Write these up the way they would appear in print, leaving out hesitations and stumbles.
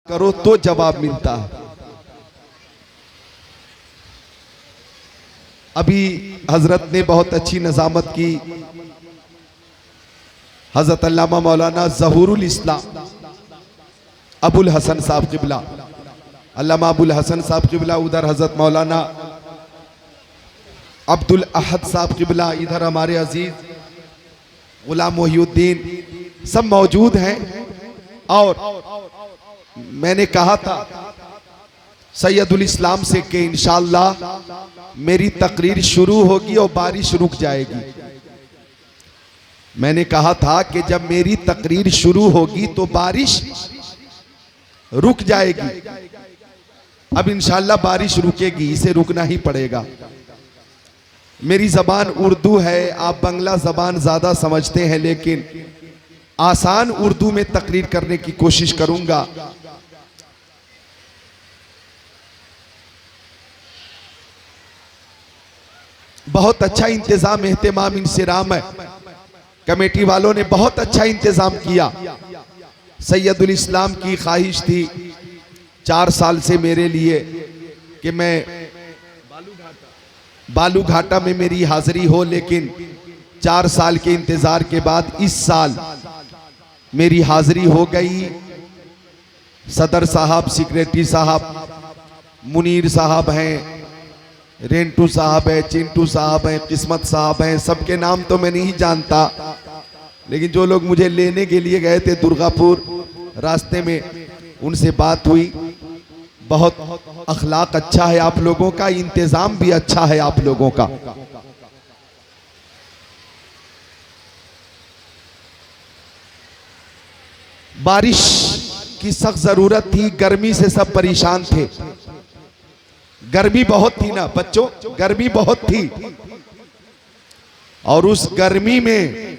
करो तो जवाब मिलता है। अभी हजरत ने बहुत अच्छी नज़ामत की। हजरत अल्लामा मौलाना ज़हूरुल इस्लाम अबुल हसन साहब क़िबला, अल्लामा अबुल हसन साहब क़िबला उधर, हजरत मौलाना अब्दुल अहद साहब क़िबला इधर, हमारे अजीज गुलाम मोहिउद्दीन सब मौजूद हैं। और मैंने कहा था सैयदुल इस्लाम से कि इंशाअल्लाह मेरी तकरीर शुरू होगी और बारिश रुक जाएगी। मैंने कहा था कि जब मेरी तकरीर शुरू होगी तो बारिश रुक जाएगी। अब इंशाअल्लाह बारिश रुकेगी, इसे रुकना ही पड़ेगा। मेरी ज़बान उर्दू है, आप बंगला ज़बान ज़्यादा समझते हैं, लेकिन आसान उर्दू में तकरीर करने की कोशिश करूंगा। बहुत अच्छा इंतजाम एहतमाम इंसिराम है, कमेटी वालों ने बहुत अच्छा इंतजाम किया। सैयदुल इस्लाम की ख्वाहिश थी 4 साल से मेरे लिए कि मैं बालू घाटा में मेरी हाजिरी हो, लेकिन 4 साल के इंतजार के बाद इस साल मेरी हाजिरी हो गई। सदर साहब, सेक्रेटरी साहब, मुनीर साहब हैं, रेंटू साहब है, चिंटू साहब हैं, किस्मत साहब हैं, सबके नाम तो मैं नहीं जानता, लेकिन जो लोग मुझे लेने के लिए गए थे दुर्गापुर, रास्ते में उनसे बात हुई। बहुत अखलाक अच्छा है आप लोगों का, इंतजाम भी अच्छा है आप लोगों का। बारिश की सख्त जरूरत थी, गर्मी से सब परेशान थे। गर्मी बहुत थी ना बच्चों, गर्मी बहुत थी, और उस गर्मी में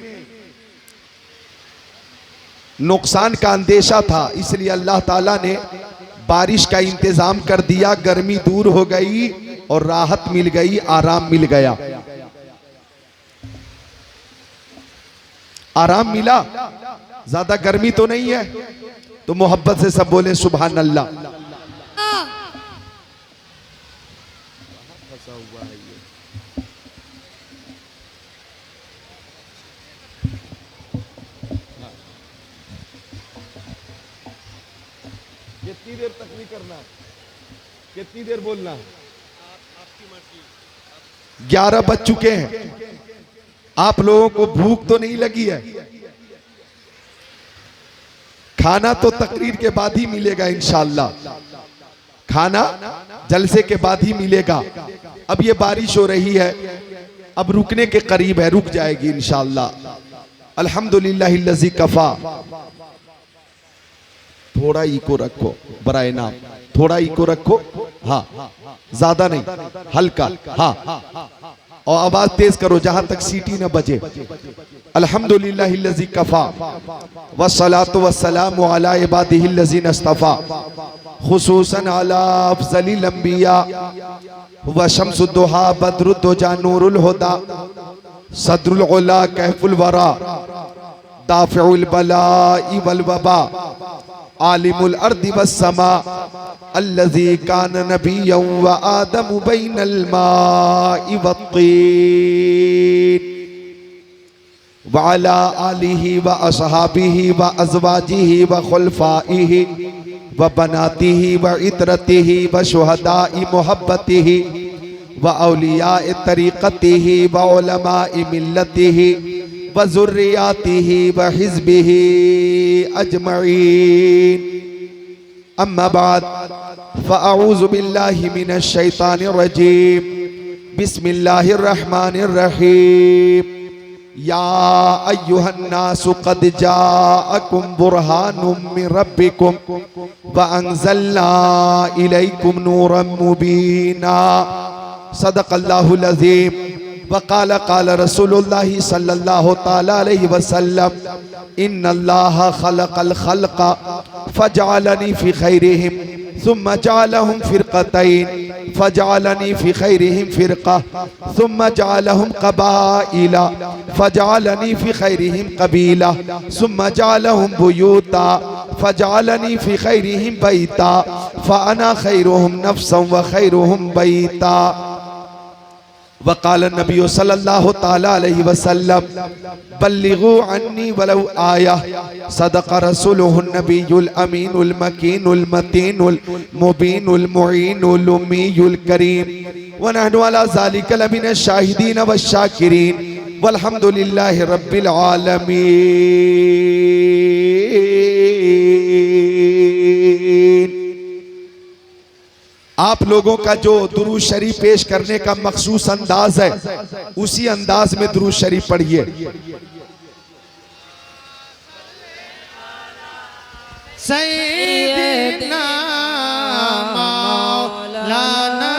नुकसान का अंदेशा था, इसलिए अल्लाह ताला ने बारिश का इंतजाम कर दिया। गर्मी दूर हो गई और राहत मिल गई, आराम मिल गया। आराम मिला, ज्यादा गर्मी तो नहीं है, तो मोहब्बत से सब बोले सुभान अल्लाह। कितनी देर तक नहीं करना, कितनी देर बोलना, आपकी मर्जी। 11 बज चुके हैं, आप लोगों को भूख तो नहीं लगी है? खाना तो तकरीर के बाद ही मिलेगा इंशाअल्लाह, खाना जलसे के बाद ही मिलेगा। अब ये बारिश हो रही है, अब रुकने के करीब है, रुक जाएगी इंशाअल्लाह। अल्हम्दुलिल्लाहिल्लज़ी कफ़ा। थोड़ा इको रखो बराए नाम, थोड़ा इको रखो, हाँ ज्यादा नहीं, हल्का, हाँ, और आवाज तेज करो जहां तक सीटी न बजे। अल्हम्दुलिल्लाहिल्लज़ी कफ़ा वस्सलातु वस्सलामु अला इबादिहिल्लज़ीना इस्तफ़ा खुसूसन अला अफ़ज़लिल अंबिया व शम्सुद्दुहा बद्रुद्दुजा नूरुल हुदा सदरुल उला कहफुल वरा दाफ़िउल बलाइ वल वबा आलिमुल अर्दि वस्समा अल्लज़ी कान नबिय्यन व आदम बैनल माइ वत्तीन व अला आलिहि व अस्हाबिहि व अज़वाजिहि व खुलफ़ाइहि व बनातिहि व इतरतिहि व शुहदाइ मुहब्बतिहि व औलियाए तरीक़तिहि व उलमाए मिल्लतिहि व ज़ुर्रियातिहि व हिज़्बिहि अजमईन। अम्मा बाद फ़अऊज़ु बिल्लाहि मिनश शैतानिर रजीम। बिस्मिल्लाहिर रहमानिर रहीम। या अय्युहन्नासु क़द जाअकुम बुरहानुम मिन रब्बिकुम व अंज़लना इलैकुम नूरम मुबीना। सदक़ल्लाहुल अज़ीम। वक़ाल क़ाल रसूलुल्लाहि सल्लल्लाहु तआला अलैहि वसल्लम इन्नल्लाहा ख़लक़ल ख़ल्क़ फ़जअलनी फ़ी ख़ैरिहिम सुम्मा जअलहुम फ़िरक़तैन फ़जअलनी फ़ी ख़ैरिहिम फ़िरक़ा सुम्मा जअलहुम क़बाइला फ़जअलनी फ़ी ख़ैरिहिम क़बीला सुम्मा जअलहुम बुयूता फजअलनी फी खैरिहिम बैता फअना खैरुहुम नफ्सन व खैरुहुम बैता। वक़ाल नबी सल्लल्लाहु तआला अलैहि वसल्लम बल्लिगू अन्नी वलौ आया सदक़ रसूलुहुन नबियुल अमीनुल मकीनुल मतीनुल मुबीनुल मुईनुल उम्मीयुल करीम व नहनु अला ज़ालिका लमिन शाहिदीन व शाकिरीन वल्हम्दुलिल्लाहि रब्बिल आलमीन। आप लोगों का जो दुरूद शरीफ पेश करने का मखसूस अंदाज है, उसी अंदाज में दुरूद शरीफ पढ़िए। सय्यदना मौलाना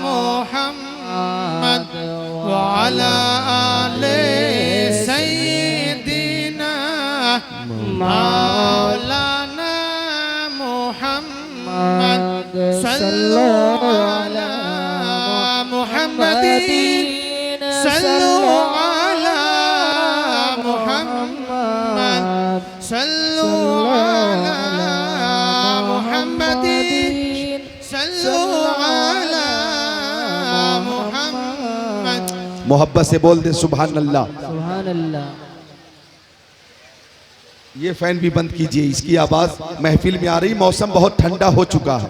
मुहम्मद व अला आले सय्यदना मौलाना मुहम्मद सल्लु अला मुहम्मदीन सल्लु अला मुहम्मद सल्लु अला मुहम्मदीन सल्लु अला मुहम्मद। मोहब्बत से बोल दे सुभान अल्लाह। सुभान अल्लाह। ये फैन भी बंद कीजिए, इसकी आवाज महफिल में आ रही। मौसम बहुत ठंडा हो चुका है,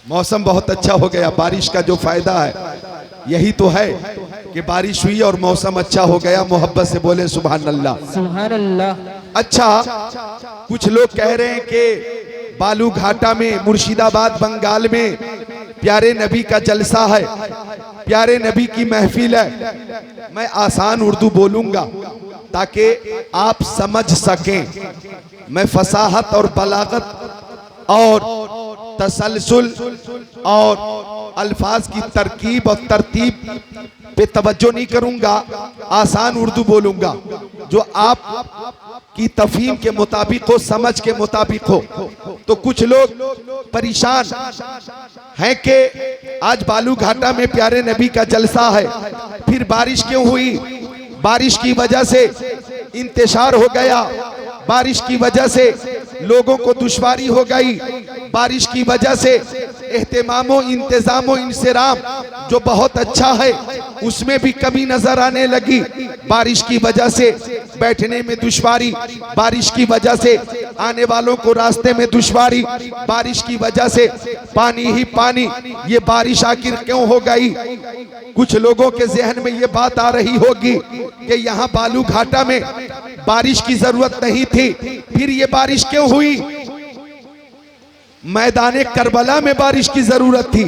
मौसम बहुत अच्छा हो गया। बारिश का जो फायदा है यही तो है कि बारिश हुई और मौसम अच्छा हो गया। मोहब्बत से बोले सुभान अल्लाह। सुभान अल्लाह। अच्छा, कुछ लोग कह रहे हैं कि बालू घाटा में, मुर्शिदाबाद बंगाल में प्यारे नबी का जलसा है, प्यारे नबी की महफिल है। मैं आसान उर्दू बोलूंगा ताकि आप समझ सकें। मैं फसाहत और बलागत और तसलसल और अल्फाज की तरकीब और तरतीब पे तवज्जो नहीं करूंगा, आसान उर्दू बोलूंगा जो आप की तफहीम के मुताबिक हो, समझ के मुताबिक हो। तो कुछ लोग परेशान हैं कि आज बालू घाटा में प्यारे नबी का जलसा है, फिर बारिश क्यों हुई? बारिश की वजह से इंतशार हो गया, बारिश की वजह से लोगों को दुश्वारी हो गई, बारिश की वजह से एहतमामो इंतजामो इंसराम जो बहुत अच्छा है उसमें भी कमी नजर आने लगी। बारिश की वजह से बैठने में दुश्वारी, बारिश की वजह से आने वालों को रास्ते में दुश्वारी, बारिश की वजह से पानी ही पानी। ये बारिश आखिर क्यों हो गई? कुछ लोगों के जहन में ये बात आ रही होगी कि यहाँ बालू घाटा में बारिश की जरूरत नहीं थी, फिर ये बारिश क्यों हुई? मैदाने करबला में बारिश की जरूरत थी।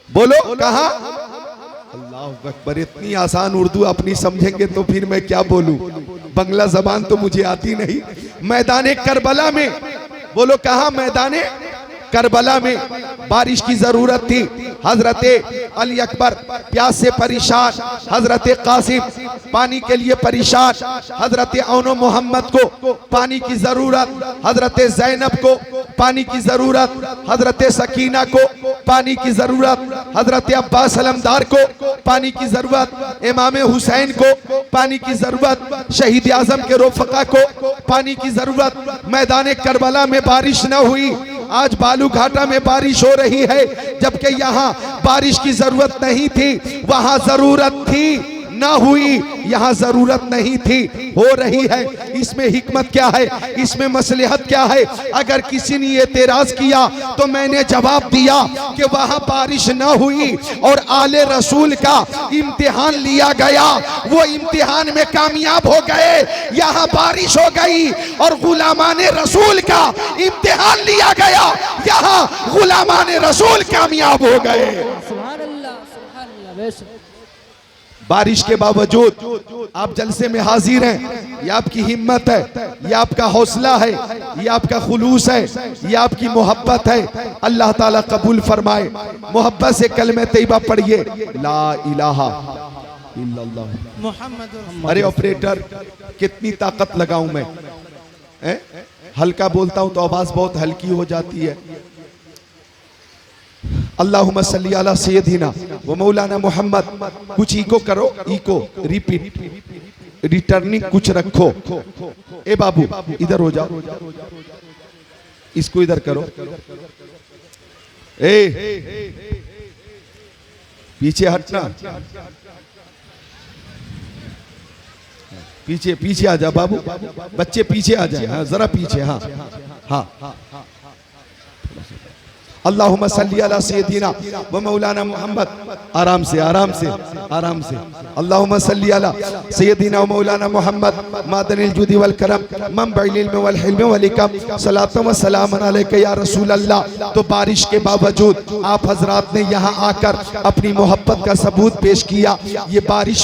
बोलो कहाँ? अल्लाह अकबर। इतनी आसान उर्दू अपनी समझेंगे तो फिर मैं क्या बोलूं, बंगला जबान तो मुझे आती नहीं। मैदाने करबला में, बोलो कहाँ? मैदाने करबला में बारिश की जरूरत थी। हजरते अली अकबर प्यास से परेशान, हजरते कासिम पानी के लिए परेशान, हजरते औनो मोहम्मद को पानी की जरूरत, हजरते जैनब को पानी की जरूरत, हजरते सकीना को पानी की जरूरत, हजरते अब्बास अलमदार को पानी की जरूरत, इमाम हुसैन को पानी की जरूरत, शहीद आजम के रोफका को पानी की जरूरत। मैदान करबला में बारिश न हुई, आज बालू घाटा में बारिश हो रही है, जबकि यहाँ बारिश की जरूरत नहीं थी, वहां जरूरत थी। ना हुई, यहाँ जरूरत नहीं थी, हो रही है। इसमें हिकमत क्या है? इसमें मसलहत क्या है? अगर किसी ने एतराज किया तो मैंने जवाब दिया कि वहाँ बारिश ना हुई और आले रसूल का इम्तिहान लिया गया, वो इम्तिहान में कामयाब हो गए। यहाँ बारिश हो गई और गुलामाने रसूल का इम्तिहान लिया गया, यहाँ गुलामाने रसूल कामयाब हो गए। सुभान अल्लाह, सुभान अल्लाह। बारिश के बावजूद आप जलसे में हाजिर हैं, ये आपकी हिम्मत है, ये आपका हौसला है, ये आपका खुलूस है, ये आपकी मोहब्बत है। अल्लाह ताला कबूल फरमाए। मोहब्बत से कलमे तैयबा पढ़िए, ला इलाहा इल्लल्लाह मुहम्मद। अरे ऑपरेटर, कितनी ताकत लगाऊं मैं? हल्का बोलता हूं तो आवाज बहुत हल्की हो जाती है। अल्लाहुम्मा सल्ली अला सय्यदिना व मौलाना मोहम्मद। कुछ इको करो, इको रिपीट, रिटर्निंग कुछ रखो। ए बाबू इधर हो जाओ, इसको इधर करो। ए पीछे हटना, पीछे पीछे आ जा बाबू, बच्चे पीछे आ जाए। हाँ जरा पीछे, हाँ हाँ। अल्लाहुम्मा सल्ली अला सय्यदिना व मौलाना मोहम्मद। आराम से आराम से आराम से। अल्लाहुम्मा सल्ली अला सय्यदिना व मौलाना मोहम्मद मादनिल जुदी वल करम मंबइल इल्म वल हिल्म वल हिकम सलातो व सलाम अलैका या रसूल अल्लाह। तो बारिश के बावजूद आप हजरात ने यहाँ आकर अपनी मोहब्बत का सबूत पेश किया। ये बारिश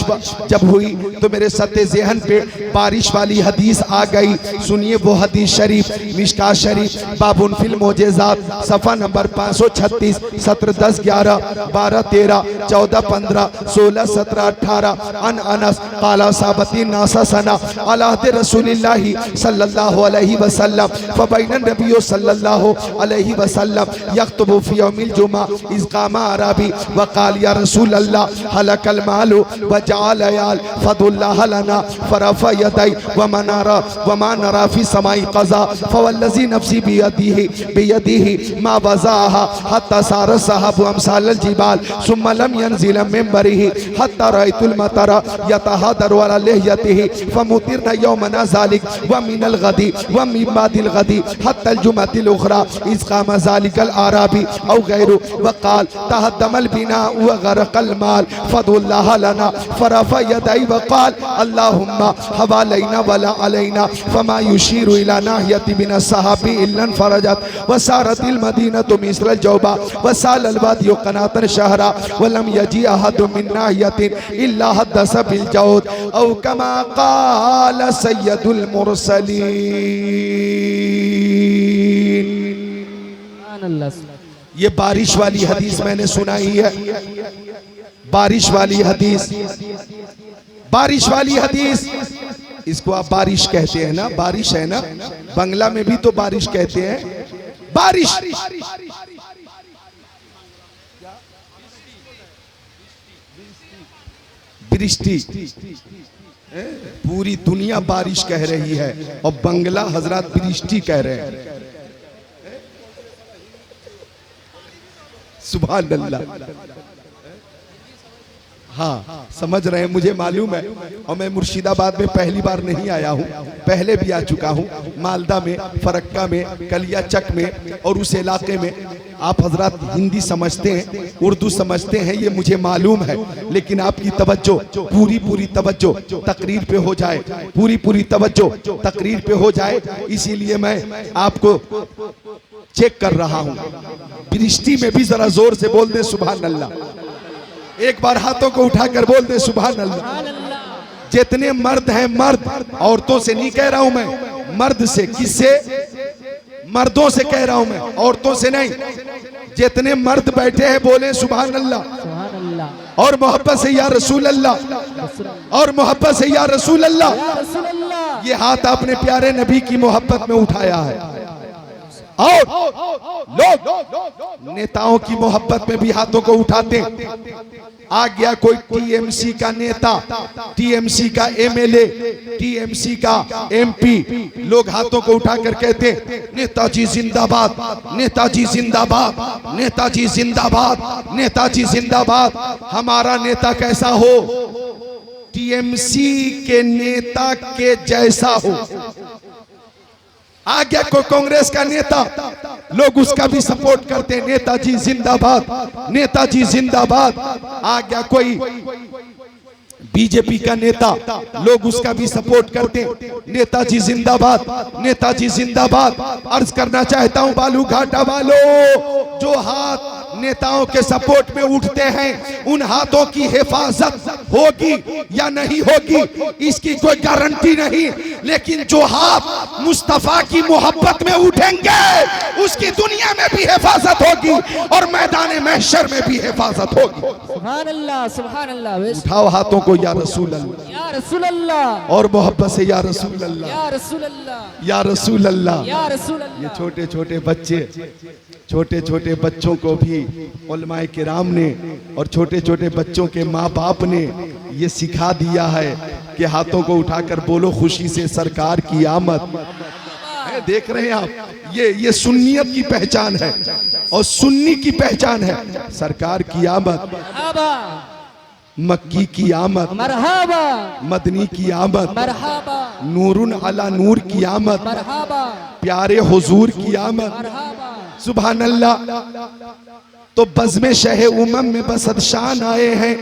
जब हुई तो मेरे सत्ते ज़हन पे बारिश वाली हदीस आ गई। सुनिए वो हदीस शरीफ, मिशकात शरीफ बाबुन फिल मोजेज़ात, सफ़ा नंबर 536, 17, 10, 11, 12, 13, 14, 15, 16, 17, 18। अन अनस काला साबती नासा सना अलाहद रसूलिल्लाहि सल्लल्लाहु अलैहि वसल्लम फबैन नबियो सल्लल्लाहु अलैहि वसल्लम यख्तबु फी यौमिल जुमा इज़ कामा अरबी व क़ाल या रसूल अल्लाह हलकल मालु व जअल याल फदुल्लाह लना फरफ़ा यदै व मा नरा फी समाई क़ज़ा फवल्लज़ी नफ्सी बियदिही मा वज़ा हत्ता सार साहब अमसाल जिबाल सुम्मा लम यंजिल मिंबरिही हत्ता रअयतुल मतरा यतहादरु अला लिहयतिही फमुतिरना यौमना ज़ालिक व मिनल गदी व मिन बादिल गदी हत्ता अल जुमअतिल उखरा इज़ क़ामा ज़ालिकल आराबी औ गैरु व क़ाल तहद्दमल बिना व गरक़ल माल फदुल्लाह लना फरफ़ा यदै व क़ाल अल्लाहुम्मा हवालैना वला अलैना फमा युशीरु इला नाहियति मिन अस्सहाबी इल्ला फरजत व सारतिल मदीनतु मिस्रल जौबा व सालल वादियु क़नातन शहरा व लम यजी अहदु मिन नाहियतिन इल्ला हद्दस बिल जौद औ कमा क़ाल सय्यदुल मुरसलीन। ये बारिश वाली हदीस मैंने सुनाई है। बारिश वाली हदीस, बारिश वाली हदीस, इसको आप बारिश कहते हैं ना, बारिश है ना, बंगला में भी तो बारिश कहते हैं। बारिश बृष्टि, पूरी दुनिया बारिश कह रही है और बंगला हजरत बृष्टि कह रहे हैं। सुभान अल्लाह। हाँ समझ रहे हैं, मुझे मालूम है। और मैं मुर्शिदाबाद में पहली बार नहीं आया हूँ, पहले भी आ चुका हूँ। मालदा में, फरक्का में, कलियाचक में और उस इलाके में आप हजरत हिंदी समझते हैं, उर्दू समझते हैं, ये मुझे मालूम है। लेकिन आपकी तवज्जो, पूरी तवज्जो तकरीर पे हो जाए, पूरी तवज्जो तकरीर पे हो जाए, इसीलिए मैं आपको चेक कर रहा हूँ। बृष्टि में भी जरा जोर से बोल दे सुभान अल्लाह। एक बार हाथों को उठाकर बोल दे सुभान अल्लाह। जितने मर्द हैं, मर्द, औरतों से नहीं कह रहा हूं मैं, मर्द से। किससे? मर्दों से कह रहा हूं मैं, औरतों से नहीं। जितने मर्द बैठे हैं बोले सुभान अल्लाह और मोहब्बत से या रसूल अल्लाह, और मोहब्बत से या रसूल अल्लाह। ये हाथ आपने प्यारे नबी की मोहब्बत में उठाया है। और लोग नेताओं की मोहब्बत में भी हाथों को उठाते। आ गया कोई टीएमसी का नेता, टीएमसी का एमएलए, टीएमसी का एमपी, लोग हाथों को उठाकर कहते नेताजी जिंदाबाद, नेताजी जिंदाबाद, नेताजी जिंदाबाद, नेताजी जिंदाबाद। हमारा नेता कैसा हो? टीएमसी के नेता के जैसा हो। आ गया कोई कांग्रेस का नेता, लोग उसका भी सपोर्ट करते हैं, नेताजी जिंदाबाद, नेताजी जिंदाबाद। आ गया कोई बीजेपी का नेता, लोग उसका भी सपोर्ट करते हैं, नेताजी जिंदाबाद, नेताजी जिंदाबाद। अर्ज करना चाहता हूं बालू घाटा वालों, जो हाथ नेताओं के सपोर्ट में उठते हैं, उन हाथों की हिफाजत होगी या नहीं होगी इसकी कोई गारंटी नहीं, लेकिन जो हाथ मुस्तफा की मोहब्बत में उठेंगे उसकी दुनिया में भी हिफाजत होगी और मैदान महशर में भी हिफाजत होगी। सुभान अल्लाह, सुभान अल्लाह। उठाओ हाथों को या रसूल अल्लाह, या रसूल अल्लाह, और मोहब्बत से या रसूल अल्लाह, या रसूल अल्लाह, या रसूल अल्लाह, या रसूल अल्लाह। ये छोटे छोटे बच्चे, छोटे छोटे बच्चों को भी उलमाए किराम ने और छोटे छोटे बच्चों के माँ बाप ने ये सिखा दिया है कि हाथों को उठाकर बोलो खुशी से सरकार की आमद। देख रहे हैं आप, ये सुन्नियत की पहचान है और सुन्नी की पहचान है। सरकार की आमद, मरहबा मक्की की आमद, मरहबा मदनी की आमद, मरहबा नूरुन अला नूर की आमद, मरहबा प्यारे हुजूर की आमद। मरहबा। सुभान अल्लाह। तो बज़्म शह उमम में बसदशान आए हैं,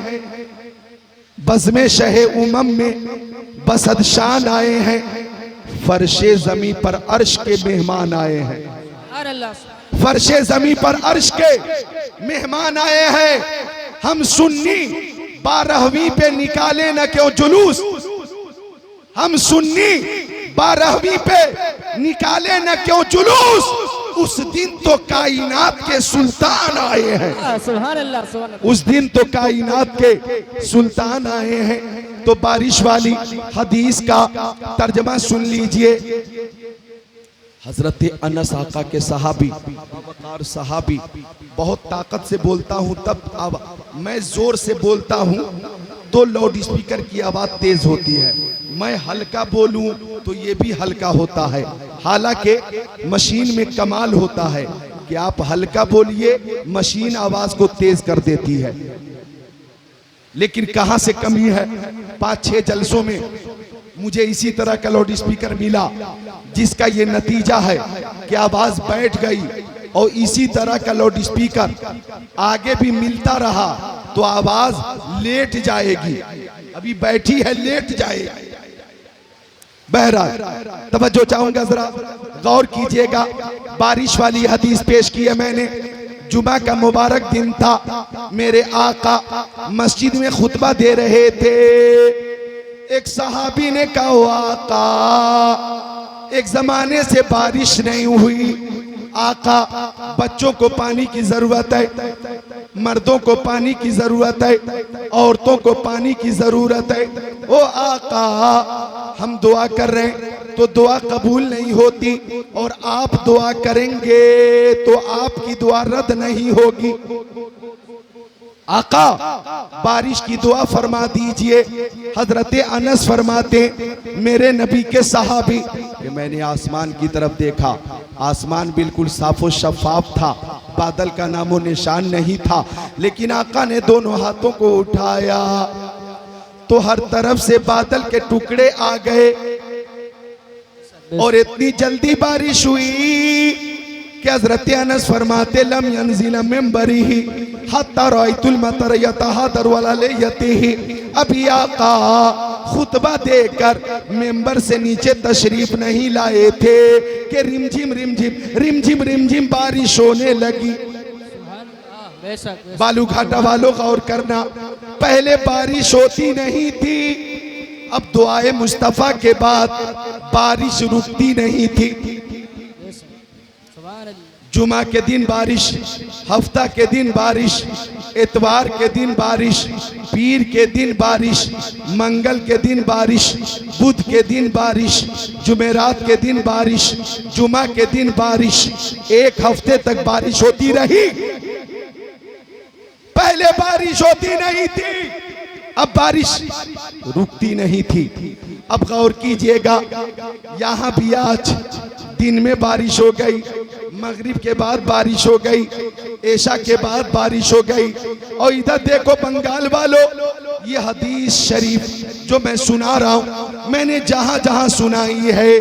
बज़्म शह उमम में बसदशान आए हैं, फर्शे ज़मी पर अर्श के मेहमान आए हैं, सुभान अल्लाह। फर्शे ज़मी पर अर्श के मेहमान आए हैं। हम सुन्नी 12वीं पे निकाले न क्यों जुलूस, हम सुन्नी 12वीं पे निकाले न क्यों जुलूस, उस दिन तो कायनात के सुल्तान आए हैं, सुभान अल्लाह सुभान अल्लाह। उस दिन तो कायनात के सुल्तान आए हैं। तो बारिश वाली हदीस का तर्जमा सुन लीजिए। हजरत अनस आका के सहाबी, वकार सहाबी, बहुत ताकत से बोलता हूँ तब मैं जोर से बोलता हूँ तो लाउड स्पीकर की आवाज तेज होती है, मैं हल्का बोलूं तो ये भी हल्का होता है। हालांकि मशीन में कमाल होता है कि आप हल्का बोलिए, मशीन आवाज को तेज कर देती है। लेकिन कहां से कमी है, 5-6 जलसों में मुझे इसी तरह का लाउड स्पीकर मिला, जिसका ये नतीजा है कि आवाज बैठ गई। और इसी तरह का लाउड स्पीकर आगे भी मिलता रहा तो आवाज लेट जाएगी, अभी बैठी है लेट जाएगी। बहरहाल तवज्जो चाहूंगा, जरा गौर कीजिएगा। बारिश वाली हदीस पेश की है मैंने। जुमा का मुबारक दिन था, मेरे आका मस्जिद में खुतबा दे रहे थे। एक सहाबी ने कहा, आका एक जमाने से बारिश नहीं हुई, आका बच्चों को पानी की जरूरत है, मर्दों को पानी की जरूरत है, औरतों को पानी की जरूरत है। ओ आका हम दुआ कर रहे हैं तो दुआ कबूल नहीं होती, और आप दुआ करेंगे तो आपकी दुआ रद्द नहीं होगी। आका बारिश की दुआ फरमा दीजिए। हजरत अनस फरमाते, मेरे नबी के सहाबी कि मैंने आसमान की तरफ देखा, आसमान बिल्कुल साफ और शफाफ था, बादल का नामो निशान नहीं था, लेकिन आका ने दोनों हाथों को उठाया तो हर तरफ से बादल के टुकड़े आ गए और इतनी जल्दी बारिश हुई कि हज़रत अनस फरमाते, लम यंजिल मिंबरिही हत्ता रअयतुल मतर यतहदरु अला लयतिही। अभी आका खुतबा देकर मेंबर से नीचे तशरीफ नहीं लाए थे कि रिमझिम रिमझिम रिमझिम रिमझिम बारिश होने लगी। बालू घाटा वालों गौर करना, पहले बारिश होती नहीं थी, अब दुआए मुस्तफा के बाद बारिश रुकती नहीं थी। जुमा के दिन बारिश, हफ्ता के दिन बारिश, इतवार के दिन बारिश, पीर के दिन बारिश, मंगल के दिन बारिश, बुध के दिन बारिश, जुमेरात के दिन बारिश, जुमा के दिन बारिश, एक हफ्ते तक बारिश होती रही। पहले बारिश होती नहीं थी, अब बारिश रुकती नहीं थी। अब गौर कीजिएगा, यहाँ भी आज दिन में बारिश हो गई, मगरिब के बाद बारिश हो गई, ऐशा के बाद बारिश हो गई। और इधर देखो बंगाल वालों, ये हदीस शरीफ जो मैं सुना रहा हूँ, मैंने जहाँ जहाँ सुनाई है,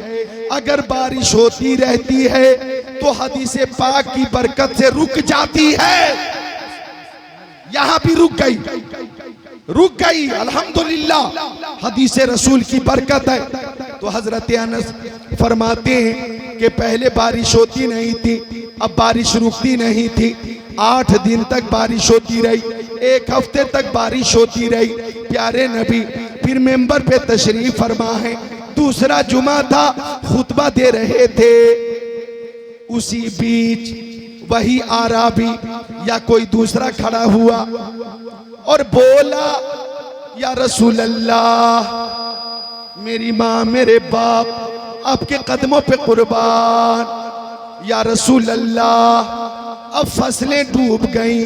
अगर बारिश होती रहती है तो हदीस पाक की बरकत से रुक जाती है। यहाँ भी रुक गई, रुक गई, अल्हम्दुलिल्लाह हदीस रसूल की बरकत है। तो हजरत अनस फरमाते हैं कि पहले बारिश होती नहीं थी, अब बारिश रुकती नहीं थी। 8 दिन तक बारिश होती रही, एक हफ्ते तक बारिश होती रही। प्यारे नबी फिर मेंबर पे तशरीफ फरमा है, दूसरा जुमा था, खुतबा दे रहे थे। उसी बीच वही आराबी या कोई दूसरा खड़ा हुआ और बोला, या रसूल अल्लाह, मेरी माँ मेरे बाप आपके कदमों पे कुर्बान। या रसूल अल्लाह, अब फसलें डूब गईं,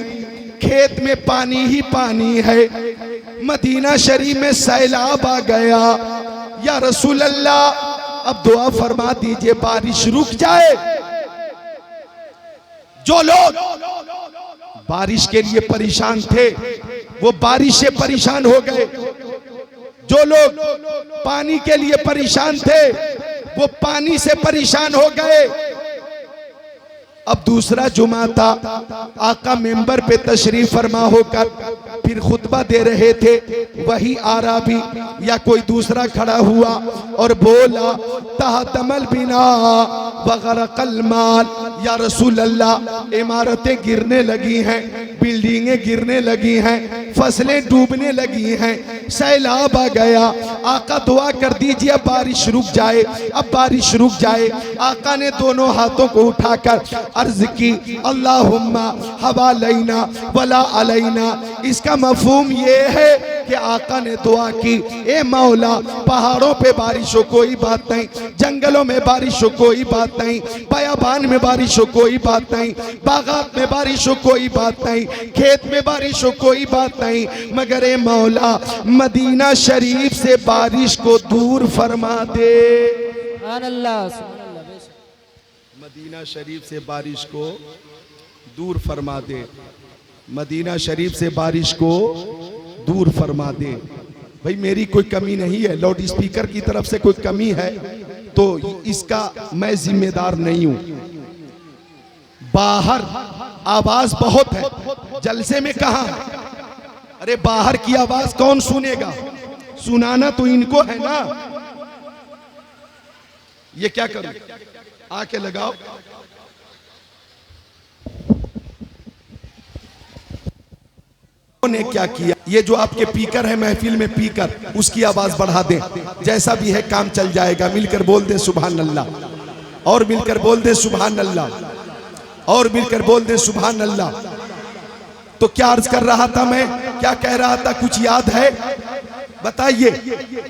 खेत में पानी ही पानी है, मदीना शरीफ में सैलाब आ गया। या रसूल अल्लाह अब दुआ फरमा दीजिए बारिश रुक जाए। जो लोग बारिश के लिए परेशान थे वो बारिश से परेशान हो गए, जो लोग पानी के लिए परेशान थे वो पानी से परेशान हो गए। अब दूसरा जुमा था, आका मेंबर पे तशरीफ फरमा होकर फिर खुतबा दे रहे थे। वही आराबी या कोई दूसरा खड़ा हुआ और बोला तहतमल बिना वगरकल माल। या रसूल अल्लाह इमारतें गिरने लगी हैं, बिल्डिंगें गिरने लगी हैं, फसलें डूबने लगी हैं, सैलाब आ गया। आका दुआ कर दीजिए अब बारिश रुक जाए, अब बारिश रुक जाए। आका ने दोनों हाथों को उठाकर अर्ज की अल्लाहुम्मा हवालैना वला अलैना। इसका मफहूम ये है कि आका ने दुआ की, ए मौला पहाड़ों पे बारिश हो कोई बात नहीं, जंगलों में बारिश हो कोई बात नहीं, बयाबान में बारिश हो कोई बात नहीं, बागात में बारिश हो कोई बात नहीं, खेत में बारिश हो कोई बात नहीं, मगर ए मौला मदीना शरीफ से बारिश को दूर फरमा दे। सुभान अल्लाह, सुभान अल्लाह, बेशक। मदीना शरीफ से बारिश को दूर फरमा दे, मदीना शरीफ से बारिश को दूर फरमा दे। भाई मेरी कोई कमी नहीं है, लाउड स्पीकर की तरफ से कोई कमी है तो इसका मैं जिम्मेदार नहीं हूं। बाहर आवाज बहुत है, जलसे में कहां है? अरे बाहर की आवाज कौन सुनेगा? सुनाना तो इनको है ना। ये क्या करूं? आके लगाओ। ने क्या किया? ये जो आपके पीकर है महफिल में पीकर, उसकी आवाज बढ़ा दें, जैसा भी है काम चल जाएगा। मिलकर बोल दें सुभान अल्लाह, और मिलकर बोल दें सुभान अल्लाह, और मिलकर बोल दें सुभान अल्लाह। तो क्या अर्ज कर रहा था मैं, क्या कह रहा था, कुछ याद है? बताइए,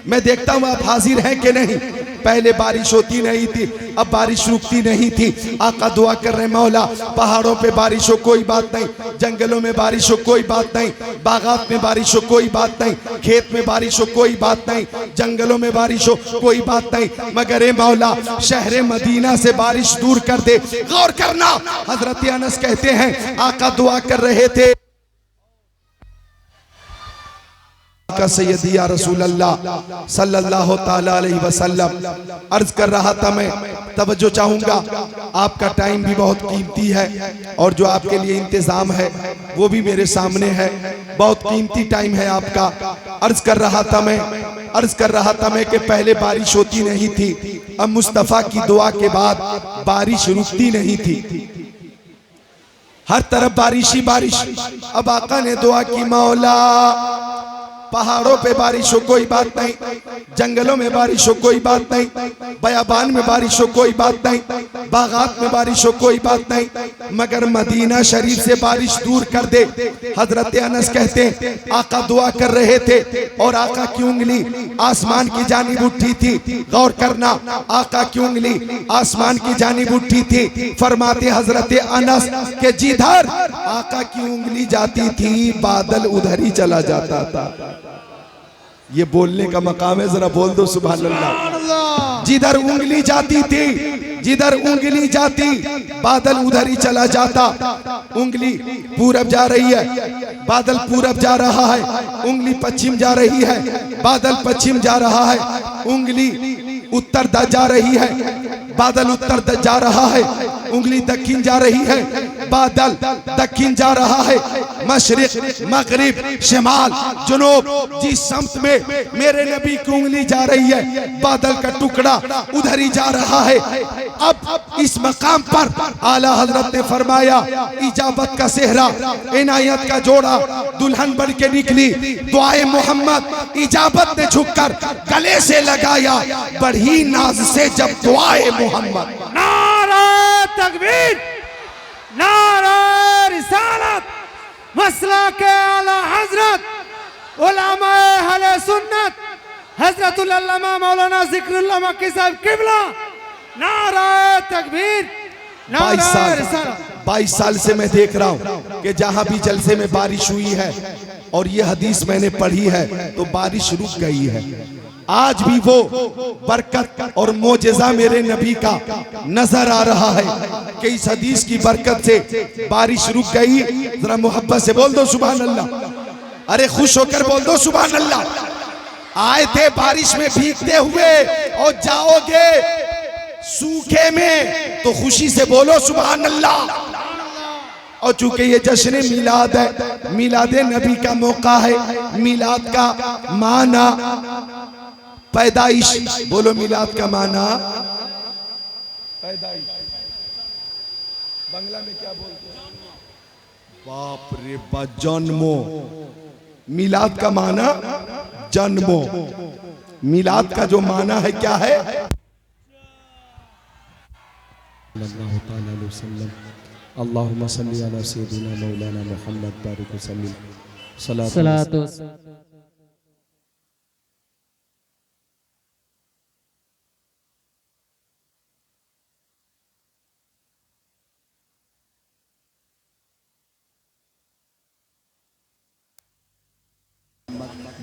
मैं देखता हूं आप हाजिर हैं कि नहीं। पहले बारिश होती नहीं थी, अब बारिश रुकती नहीं थी। आका दुआ कर रहे मौला पहाड़ों पे बारिश हो कोई बात नहीं, जंगलों में बारिश हो कोई बात नहीं, बागात में बारिश हो कोई बात नहीं, खेत में बारिश हो कोई बात नहीं, जंगलों में बारिश हो कोई बात नहीं, मगर ए मौला शहर मदीना से बारिश दूर कर दे। गौर करना, हजरत अनस कहते हैं आका दुआ कर रहे थे का सैयदी या रसूल अल्लाह सल्लल्लाहु ताला अलैहि वसल्लम। अर्ज कर रहा था मैं, तवज्जो चाहूंगा, आपका टाइम भी बहुत कीमती है और जो आपके लिए इंतजाम है वो भी मेरे सामने है, बहुत कीमती टाइम है आपका। अर्ज कर रहा था मैं कि पहले बारिश होती नहीं थी, अब मुस्तफा की दुआ के बाद बारिश रुकती नहीं थी, हर तरफ बारिश ही बारिश। अब आका ने दुआ की मौला पहाड़ों पे बारिश हो कोई बात नहीं, जंगलों में बारिश हो कोई बात नहीं, बयाबान में बारिश हो कोई बात नहीं, बागात में बारिश हो कोई बात नहीं, मगर मदीना शरीफ से बारिश दूर कर दे। हजरत अनस कहते आका दुआ कर रहे थे और आका की उंगली आसमान की जानिब उठी थी। गौर करना, आका की उंगली आसमान की जानिब उठी थी। फरमाते हजरत अनस के जिधर आका की उंगली जाती थी बादल उधर ही चला जाता था। ये बोलने का मकाम है, जरा बोल दो सुभान अल्लाह। जिधर उंगली जाती थी, जिधर उंगली जाती बादल उधर ही चला जाता। उंगली पूरब जा रही है, बादल पूरब जा रहा है, उंगली पश्चिम जा रही है, बादल पश्चिम जा रहा है, उंगली उत्तर जा रही है, बादल उत्तर जा रहा है, उंगली दक्षिण जा रही है, बादल दक्षिण जा रहा है। मशरिक मगरिब शिमाल जुनूब, जिस समत में मेरे नबी की उंगली जा रही है बादल का टुकड़ा उधर ही जा रहा है। अब इस मकाम पर आला हजरत ने फरमाया इजाबत का सेहरा, इनायत का जोड़ा दुल्हन बन के निकली। दुआए मोहम्मद इजाबत ने झुककर गले से लगाया, बढ़ी नाज से जब दुआए मोहम्मद। नारा तकबीर, नारा रिसालत, मसला के आला हजरत उलमाए अहले सुन्नत हजरतुल अल्लामा मौलाना जिक्रुल्लाह मक्की साहब किबला। नारा तकबीर, नारा रिसालत। 22 साल से मैं देख रहा हूँ कि जहाँ भी जलसे में बारिश हुई है और ये हदीस मैंने पढ़ी है तो बारिश रुक गई है। आज भी वो बरकत और मोजेज़ा मेरे नबी का नजर आ रहा है कि इस हदीस की बरकत से बारिश रुक गई। जरा मोहब्बत से बोल दो सुभान अल्लाह। अरे खुश होकर बोल दो सुभान अल्लाह। आए थे बारिश में भीगते हुए और जाओगे सूखे में तो खुशी से बोलो सुभान अल्लाह। और चूंकि ये जश्न मिलाद है, मिलाद नबी का मौका है, मिलाद का माना पैदाइश, बोलो मिलाद का माना पैदाइश। बांग्ला में क्या बोलते हैं? बाप रे बा, जन्मो। मिलाद का माना जन्मो। मिलाद का जो माना है क्या है? अल्लाहुम्मा सल्ली अला सय्यिदिना मौलाना मुहम्मद बारिक वसल्लिम। सलातो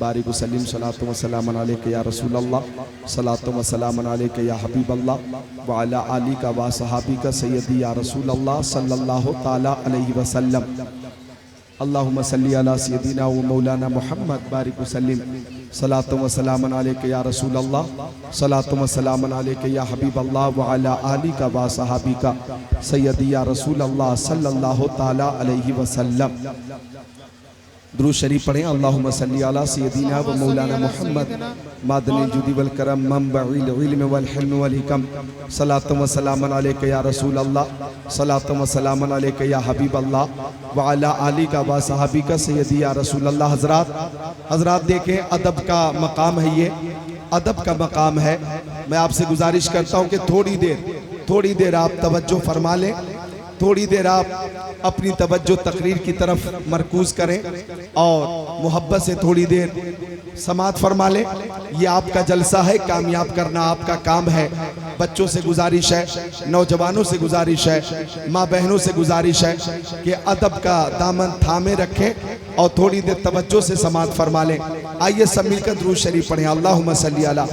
बारिक वसल्लिम। सलातो व सलामन अलैका या रसूल अल्लाह, सलातो व सलामन अलैका या हबीब अल्लाह, व अला आलिका व सहाबिका सय्यदी या रसूल अल्लाह सल्लल्लाहु ताला अलैहि वसल्लम। अल्लाहुम्मा सल्ली अला सय्यिदिना व मौलाना मुहम्मद बारिक वसल्लिम। सलातो व सलामन अलैका या रसूल अल्लाह, सलातो व सलामन अलैका या हबीब अल्लाह, व अला आलिका व सहाबिका सय्यदी या रसूल अल्लाह सल्लल्लाहु ताला अलैहि वसल्लम। दुरूद शरीफ पढ़ें। अल्लाहुम्मा सल्ली अला सय्यिदिना व मौलाना मुहम्मद मादनिल जुदी वल करम मंबइल इल्म वल हिल्म वल हिकम। सलातो व सलामन अलैका या रसूल अल्लाह, सलातो व सलामन अलैका या हबीब अल्लाह, व अला आलिका व सहाबिका सय्यदी या रसूल अल्लाह। हजरात देखें, अदब का मकाम है, ये अदब का मकाम है। मैं आपसे गुजारिश करता हूँ कि थोड़ी देर आप तवज्जो फरमा लें, थोड़ी देर आप अपनी तवज्जो तकरीर की तरफ मरकूज करें और मोहब्बत से थोड़ी देर समात फरमा लें। ये आपका जलसा है, कामयाब करना आपका काम है। बच्चों से गुजारिश है, नौजवानों से गुजारिश है, माँ बहनों से गुजारिश है कि अदब का दामन थामे रखें और थोड़ी देर तवज्जो से समात फरमा लें। आइए सब मिलकर दुरूद शरीफ पढ़ें। अल्लाहुम्मा सल्ली अला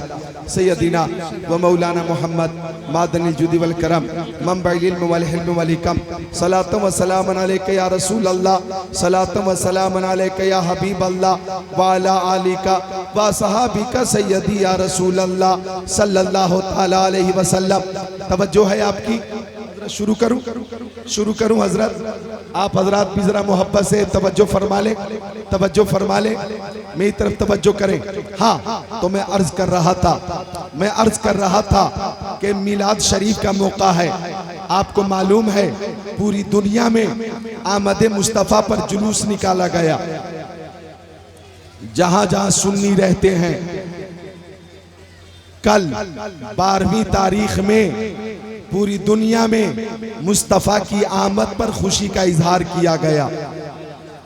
सय्यिदिना व मौलाना मुहम्मद मादनिल जुदी वल करम मंबइल इल्म वल हिल्म वल हिकम। सलातो व सलामन अलैका या रसूल अल्लाह, सलातो व सलामन अलैका या हबीब अल्लाह, व अला आलिका व सहाबिका सय्यदी या रसूल अल्लाह सल्लल्लाहु ताला अलैहि वसल्लम। तवज्जो है आपकी। शुरू करूं हजरत? आप हजरत भी जरा मोहब्बत से तवज्जो फरमा लें, मेरी तरफ तवज्जो करें। हाँ, तो मैं अर्ज कर रहा था कि मिलाद शरीफ का मौका है। आपको मालूम है पूरी दुनिया में आमद मुस्तफ़ा पर जुलूस निकाला गया। जहां जहां सुन्नी रहते हैं, कल 12वीं तारीख में पूरी दुनिया में मुस्तफ़ा की आमद पर खुशी का इजहार किया गया।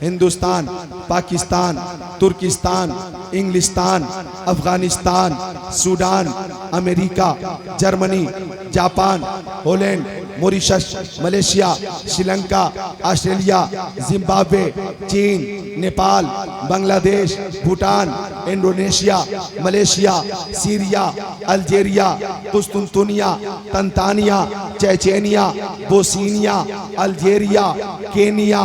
हिंदुस्तान, पाकिस्तान, तुर्किस्तान, इंग्लिस्तान, Afghanistan, Sudan, America, Germany, Japan, Holland, Mauritius, Malaysia, Sri Lanka, Australia, Zimbabwe, चीन, Nepal, Bangladesh, Bhutan, Indonesia, Malaysia, Syria, Algeria, कुस्तुनतुनिया, तंतानिया, चेचेनिया, बोस्निया, अल्जीरिया, केनिया,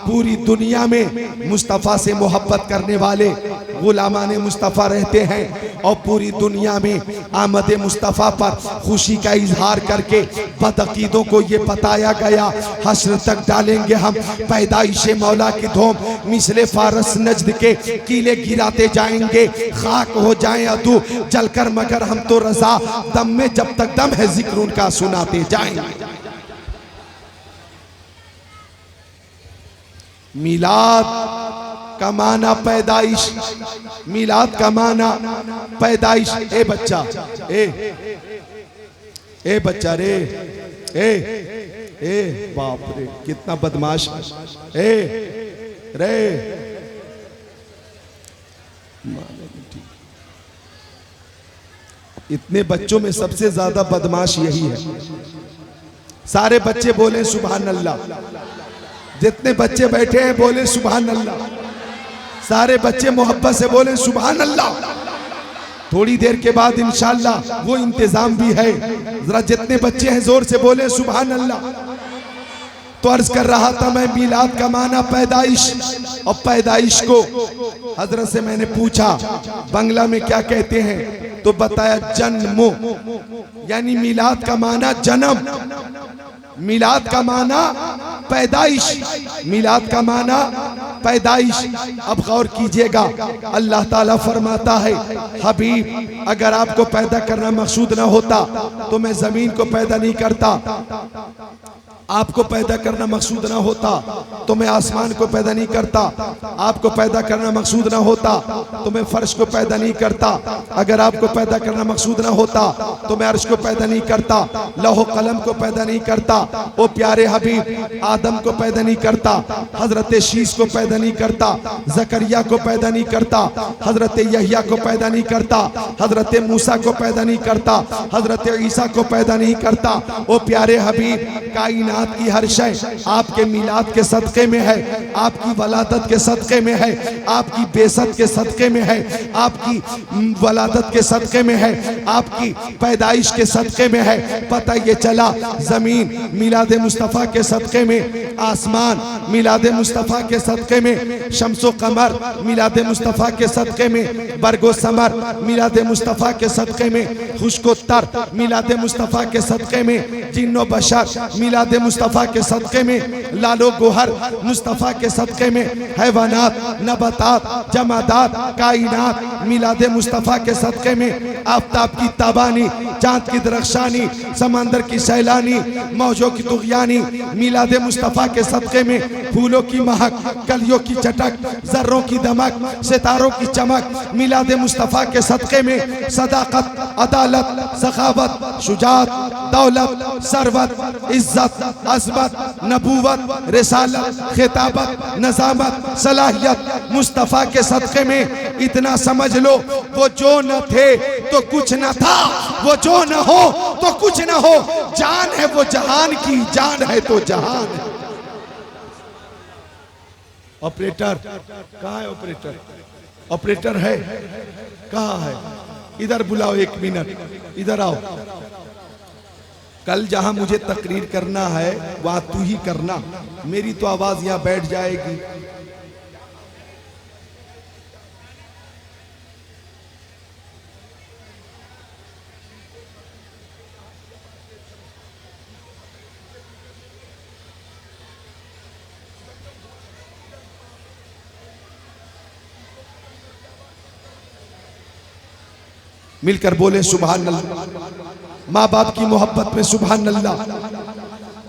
पूरी दुनिया में मुस्तफ़ा से मोहब्बत करने वाले गुलामाने मुस्तफ़ा रहते हैं। और पूरी दुनिया में आमद मुस्तफ़ा पर खुशी का इजहार करके बदअकीदों को ये बताया गया, हश्र तक डालेंगे हम पैदाइश मौला की धूम, मिसले फारस नजद के कीले गिराते जाएंगे, खाक हो जाए अदू जलकर मगर हम तो रजा, दम में जब तक दम है जिक्र उनका सुनाते जाएंगे। मिलाद का माना पैदाइश, मिलाद का माना पैदाइश। ए बच्चा, ए बच्चा रे, ए बाप रे कितना बदमाश, रे इतने बच्चों में सबसे ज्यादा बदमाश यही है। सारे बच्चे बोले सुभान अल्लाह, जितने बच्चे बैठे हैं बोले सुभान अल्लाह, सारे बच्चे मोहब्बत से बोले सुभान अल्लाह। थोड़ी देर के बाद इंशाअल्लाह वो इंतजाम भी है, जरा जितने बच्चे हैं जोर से बोले सुभान अल्लाह। तो अर्ज कर रहा था मैं, मिलाद का माना पैदाइश, और पैदाइश को हजरत से मैंने पूछा बांग्ला में क्या कहते हैं, तो बताया जन्मो, यानी मिलाद का माना जन्म, मिलाद का माना पैदाइश, मिलाद का माना पैदाइश। अब गौर कीजिएगा, अल्लाह ताला फरमाता है हबीब अगर आपको पैदा करना मकसूद ना होता तो मैं जमीन को पैदा नहीं करता, आपको पैदा करना मकसूद ना होता तो मैं आसमान को पैदा नहीं करता, आपको पैदा करना मकसूद ना होता तो मैं फर्श को पैदा नहीं करता, अगर आपको पैदा करना मकसूद ना होता तो मैं अर्श को पैदा नहीं करता, लौह कलम को पैदा नहीं करता, वो प्यारे हबीब आदम को पैदा नहीं करता, हजरत शीश को पैदा नहीं करता, जकरिया को पैदा नहीं करता, हजरत यहिया को पैदा नहीं करता, हजरत मूसा को पैदा नहीं करता, हजरत ईसा को पैदा नहीं करता। वो प्यारे हबीब कायनात की हर शय आपके मिलाद के सदक़े में है, आपकी वलादत के सदक़े में है, आपकी बेसत के सदक़े में है, आपकी वलादत के सदक़े में है, आपकी पैदाइश के सदक़े में है। पता ये चला ज़मीन मिलाद मुस्तफ़ा के सदक़े में, आसमान मिलाद मुस्तफ़ा के सदक़े में, शम्सो कमर मिलाद मुस्तफ़ा के सदक़े में, बरगो समर मिलाद मुस्तफ़ा के सदक़े में, खुश्को तर मिलाद मुस्तफ़ा के सदक़े में, जिन्नो बशर मिलाद मुस्तफ़ा के सदक़े में, लालो गोहर मुस्तफ़ा के सदक़े में, हैवानात नबातात जमादात कायनात मिलाद मुस्तफ़ा के सदक़े में, आफ़ताब की ताबानी चाँद की दरख्शानी समंदर की सैलानी मौजों की तुग़यानी मिलाद मुस्तफ़ा के सदक़े में, फूलों की महक कलियों की चटक ज़र्रों की दमक सितारों की चमक मिलाद मुस्तफ़ा के सदक़े में, सदाक़त अदालत सखावत शुजात दौलत सरवत इज़्ज़त अज़मत नबूवत रिसालत खिताबत नज़ामत सलाहियत मुस्तफ़ा के सदक़े में। इतना समझ लो वो जो न थे तो कुछ न था, वो जो न हो तो कुछ न हो, जान है वो जहान की, जान है तो जहान है। ऑपरेटर कहाँ है? ऑपरेटर ऑपरेटर है कहाँ है? इधर बुलाओ, एक मिनट इधर आओ। कल जहां मुझे तकरीर करना है वहां तू ही करना, मेरी तो आवाज यहां बैठ जाएगी। मिलकर बोले सुभान अल्लाह। माँ बाप की मोहब्बत में सुभान अल्लाह।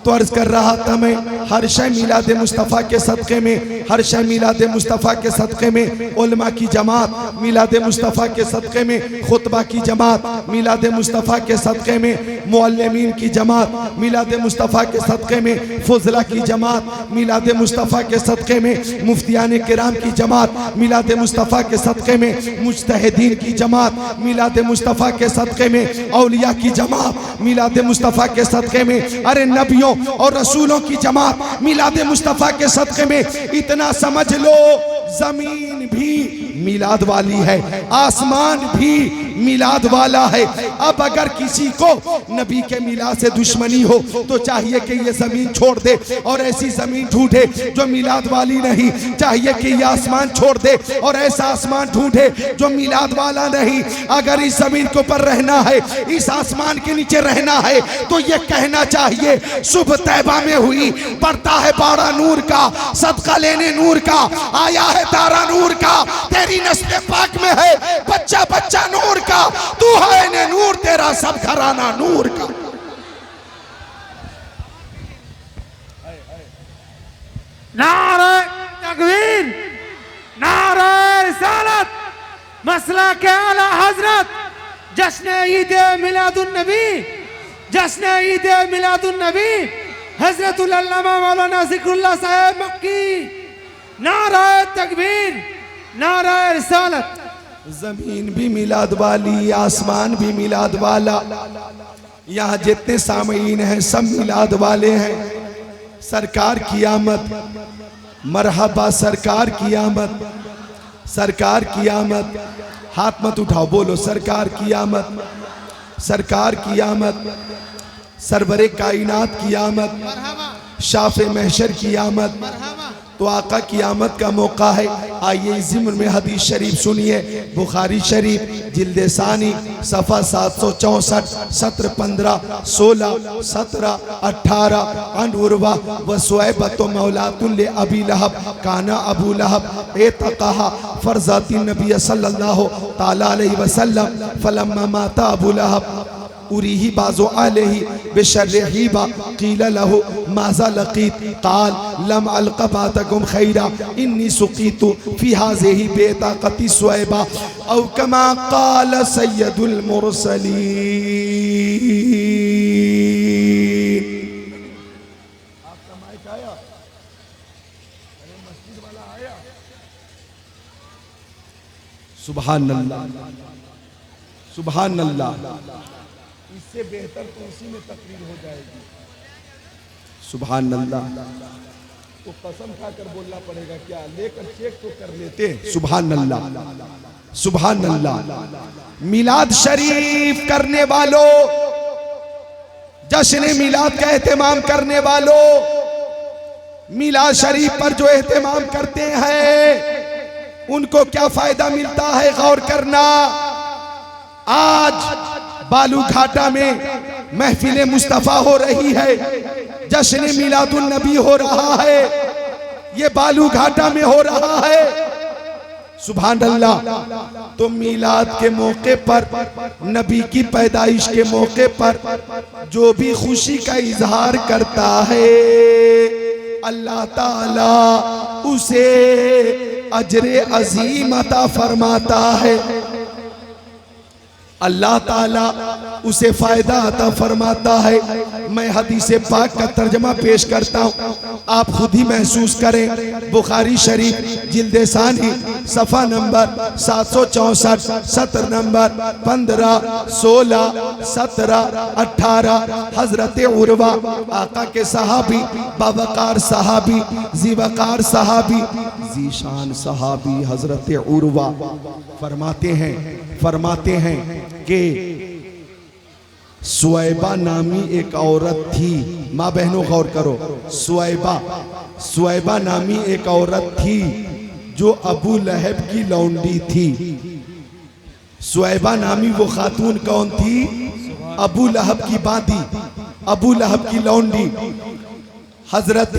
तो अर्ज कर रहा था मैं, हर शय मिलाद मुस्तफ़ा के सदक़े में, हर शय मिलाद मुस्तफ़ा के सदक़े में, उलमा की जमात मिलाद मुस्तफ़ा के सदक़े में, खुतबा की जमात मिलाद मुस्तफ़ा के सदक़े में, मुअल्लिमीन की जमात मिलाद मुस्तफ़ा के सदक़े में, फुज़ला की जमात मिलाद मुस्तफ़ा के सदक़े में, मुफ्तियान किराम की जमात मिलाद मुस्तफ़ा के सदक़े में, मुज्तहिदीन की जमात मिलाद मुस्तफ़ा के सदक़े में, औलिया की जमात मिलाद मुस्तफ़ा के सदक़े में, अरे नबियों और रसूलों की जमात मिलाद मुस्तफ़ा के सदक़े में। इतना समझ लो जमीन भी मिलाद वाली है, आसमान भी मिलाद वाला है। अब अगर किसी को नबी के मिलाद से दुश्मनी हो तो चाहिए कि ये जमीन छोड़ दे और ऐसी जमीन ढूंढे जो मिलाद वाली नहीं, चाहिए कि ये आसमान छोड़ दे और ऐसा आसमान ढूंढे जो मिलाद वाला नहीं। अगर इस जमीन के ऊपर रहना है, इस आसमान के नीचे रहना है, तो ये कहना चाहिए सुबह तैबा में हुई, पड़ता है बाड़ा नूर का, सदका लेने नूर का, आया है तारा नूर का, तेरी नस्ल पाक में है बच्चा बच्चा नूर का, तू है ने नूर, तेरा सब घराना नूर का। नारे तकबीर, नारे रिसालत, मसला के आला हजरत, जश्न ईद मिलादुन नबी, जश्न ईद मिलादुन नबी, हजरतुल अल्लामा मौलाना ज़िक्रुल्लाह साहब मक्की। नारे तकबीर, नारे रिसालत। जमीन भी मिलाद वाली, आसमान भी मिलाद वाला, यहाँ जितने सामीन हैं सब मिलाद वाले हैं। सरकार की आमद, मरहबा सरकार की आमद, सरकार की आमद, हाथ मत उठाओ, बोलो सरकार की आमद, सरकार की आमद, सरवरे कायनात की आमद, शाफे महशर की आमद। तो आका की आमद का मौका है। आइए इस ज़िम्न में हदीस शरीफ सुनिए। बुखारी शरीफ जिल्द सानी सफ़ा 764 सत्र 15 16 17 18 अन उर्वा व सुऐबत मौलातुन ले अबी लहब काना अबू लहब एतक़हा फरज़ाती नबी सल्लल्लाहु ताला अलैहि वसल्लम फलम्मा माता अबू लहब उरीही बाज़ो अलैहि बिशर्रिहीबा क़ील लहु माज़ा लक़ीत क़ाल लम अलक़ बातकुम खैरा इन्नी सुक़ीतु फ़ी हाज़िही बेताक़ती सुऐबा औ कमा क़ाल सय्यदुल मुरसलीन। आपका माइक आया? अरे मस्जिद वाला आया? सुभान अल्लाह, सुभान अल्लाह। इससे बेहतर तो उसी में तकरीर हो जाएगी। सुभान अल्लाह। तो कसम खाकर बोलना पड़ेगा क्या, लेकर चेक तो कर लेते। सुभान अल्लाह, सुभान अल्लाह। मिलाद शरीफ करने वालों, जश्न मिलाद का एहतमाम करने वालों, मिलाद शरीफ पर जो एहतमाम करते हैं उनको क्या फायदा मिलता है, गौर करना। आज बालूघाटा में महफिल मुस्तफ़ा हो रही है, जश्न मिलादुन नबी हो रहा है, ये बालूघाटा में हो रहा है। सुभान अल्लाह। तो मिलाद के मौके पर, नबी की पैदाइश के मौके पर जो भी खुशी का इजहार करता है अल्लाह ताला उसे अजरे अजीम अता फरमाता है, अल्लाह ताला उसे फायदा अता फरमाता है। मैं हदीस पाक का तर्जमा पेश करता हूँ, आप खुद ही महसूस करें। बुखारी शरीफ जिल्द सानी सफ़ा नंबर 764 सत्र नंबर 15 16 17 18 हजरत उर्वा आका के सहाबी, बावकार सहाबी, जीवकार सहाबी, जीशान सहाबी हजरत उर्वा फरमाते हैं कि सुऐबा नामी एक औरत थी। माँ बहनों गौर करो, सुऐबा नामी एक औरत थी जो अबू लहब की लौंडी थी। सुऐबा नामी वो खातून कौन थी? अबू लहब की बादी, अबू लहब की लौंडी। हजरत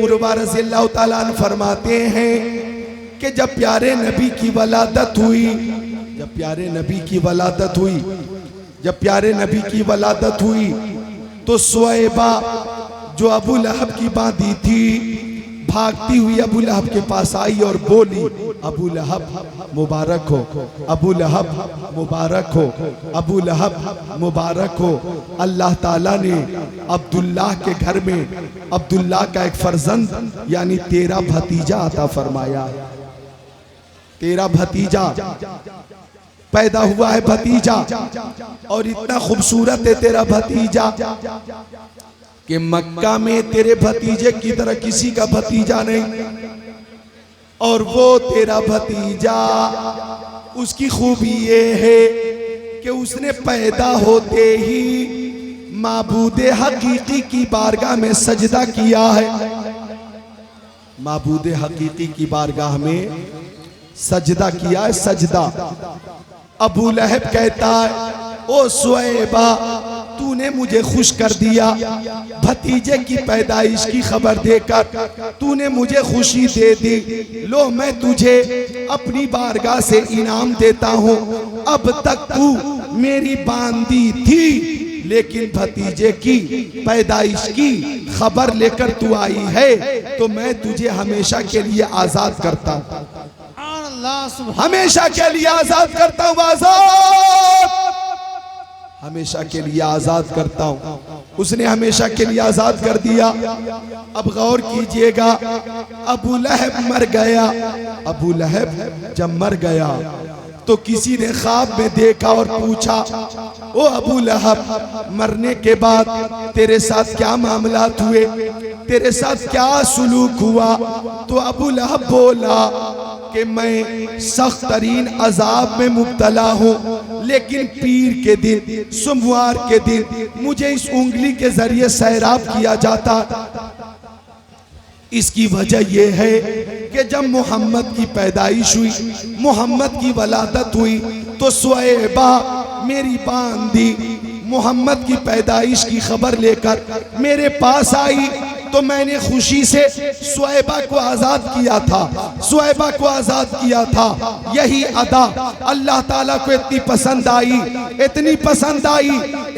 उर्वा रज़ियल्लाहु ताला अन्हु फरमाते हैं कि जब प्यारे नबी की वलादत हुई, जब प्यारे नबी की वलादत हुई, जब प्यारे नबी की वलादत हुई तो सुऐबा जो अबू लहब की बादी थी भागती हुई अबू लहब के पास आई और बोली, अबू लहब मुबारक हो, अबू लहब मुबारक हो, अबू लहब मुबारक हो। अल्लाह ताला ने अब्दुल्लाह के घर में अब्दुल्लाह का एक फर्जंद यानी तेरा भतीजा अता फरमाया। तेरा भतीजा पैदा हुआ है, भतीजा, और इतना खूबसूरत है तेरा भतीजा कि मक्का में तेरे भतीजे की तरह किसी का भतीजा नहीं। और वो तेरा भतीजा, उसकी खूबी ये है कि उसने पैदा होते ही माबूदे हकीकी की बारगाह में सजदा किया है। माबूदे हकीकी की बारगाह में सजदा किया है, सजदा। अबू लहब कहता है, ओ सुऐबा तूने मुझे खुश कर दिया, भतीजे की पैदाइश की खबर देकर तूने मुझे खुशी दे दी। लो मैं तुझे अपनी बारगाह से इनाम देता हूँ। अब तक तू मेरी बांदी थी, लेकिन भतीजे की पैदाइश की खबर लेकर तू आई है, तो मैं तुझे हमेशा के लिए आजाद करता हूँ, हमेशा के लिए आजाद करता हूँ, आजाद, हमेशा के लिए आजाद करता हूँ। उसने हमेशा के लिए आजाद कर दिया। अब गौर कीजिएगा, अबू लहब मर गया। अबू लहब जब मर गया तो किसी ने ख्वाब में देखा और पूछा, ओ अबू लहब मरने के बाद तेरे साथ क्या मामलात हुए, तेरे साथ क्या सुलूक हुआ? तो अबू लहब बोला कि मैं सख्त तरीन अजाब में मुब्तला हूँ, लेकिन पीर के दिन, सोमवार के दिन मुझे इस उंगली के जरिए सैराब किया जाता। इसकी वजह यह है कि जब मोहम्मद की पैदाइश हुई, मोहम्मद की वलादत हुई, तो सुएबा मेरी बांदी मोहम्मद की पैदाइश की खबर लेकर मेरे पास आई, तो मैंने खुशी से सुएबा को आज़ाद किया था, सुएबा को आज़ाद किया था। यही अदा अल्लाह ताला को इतनी पसंद आई, इतनी पसंद आई,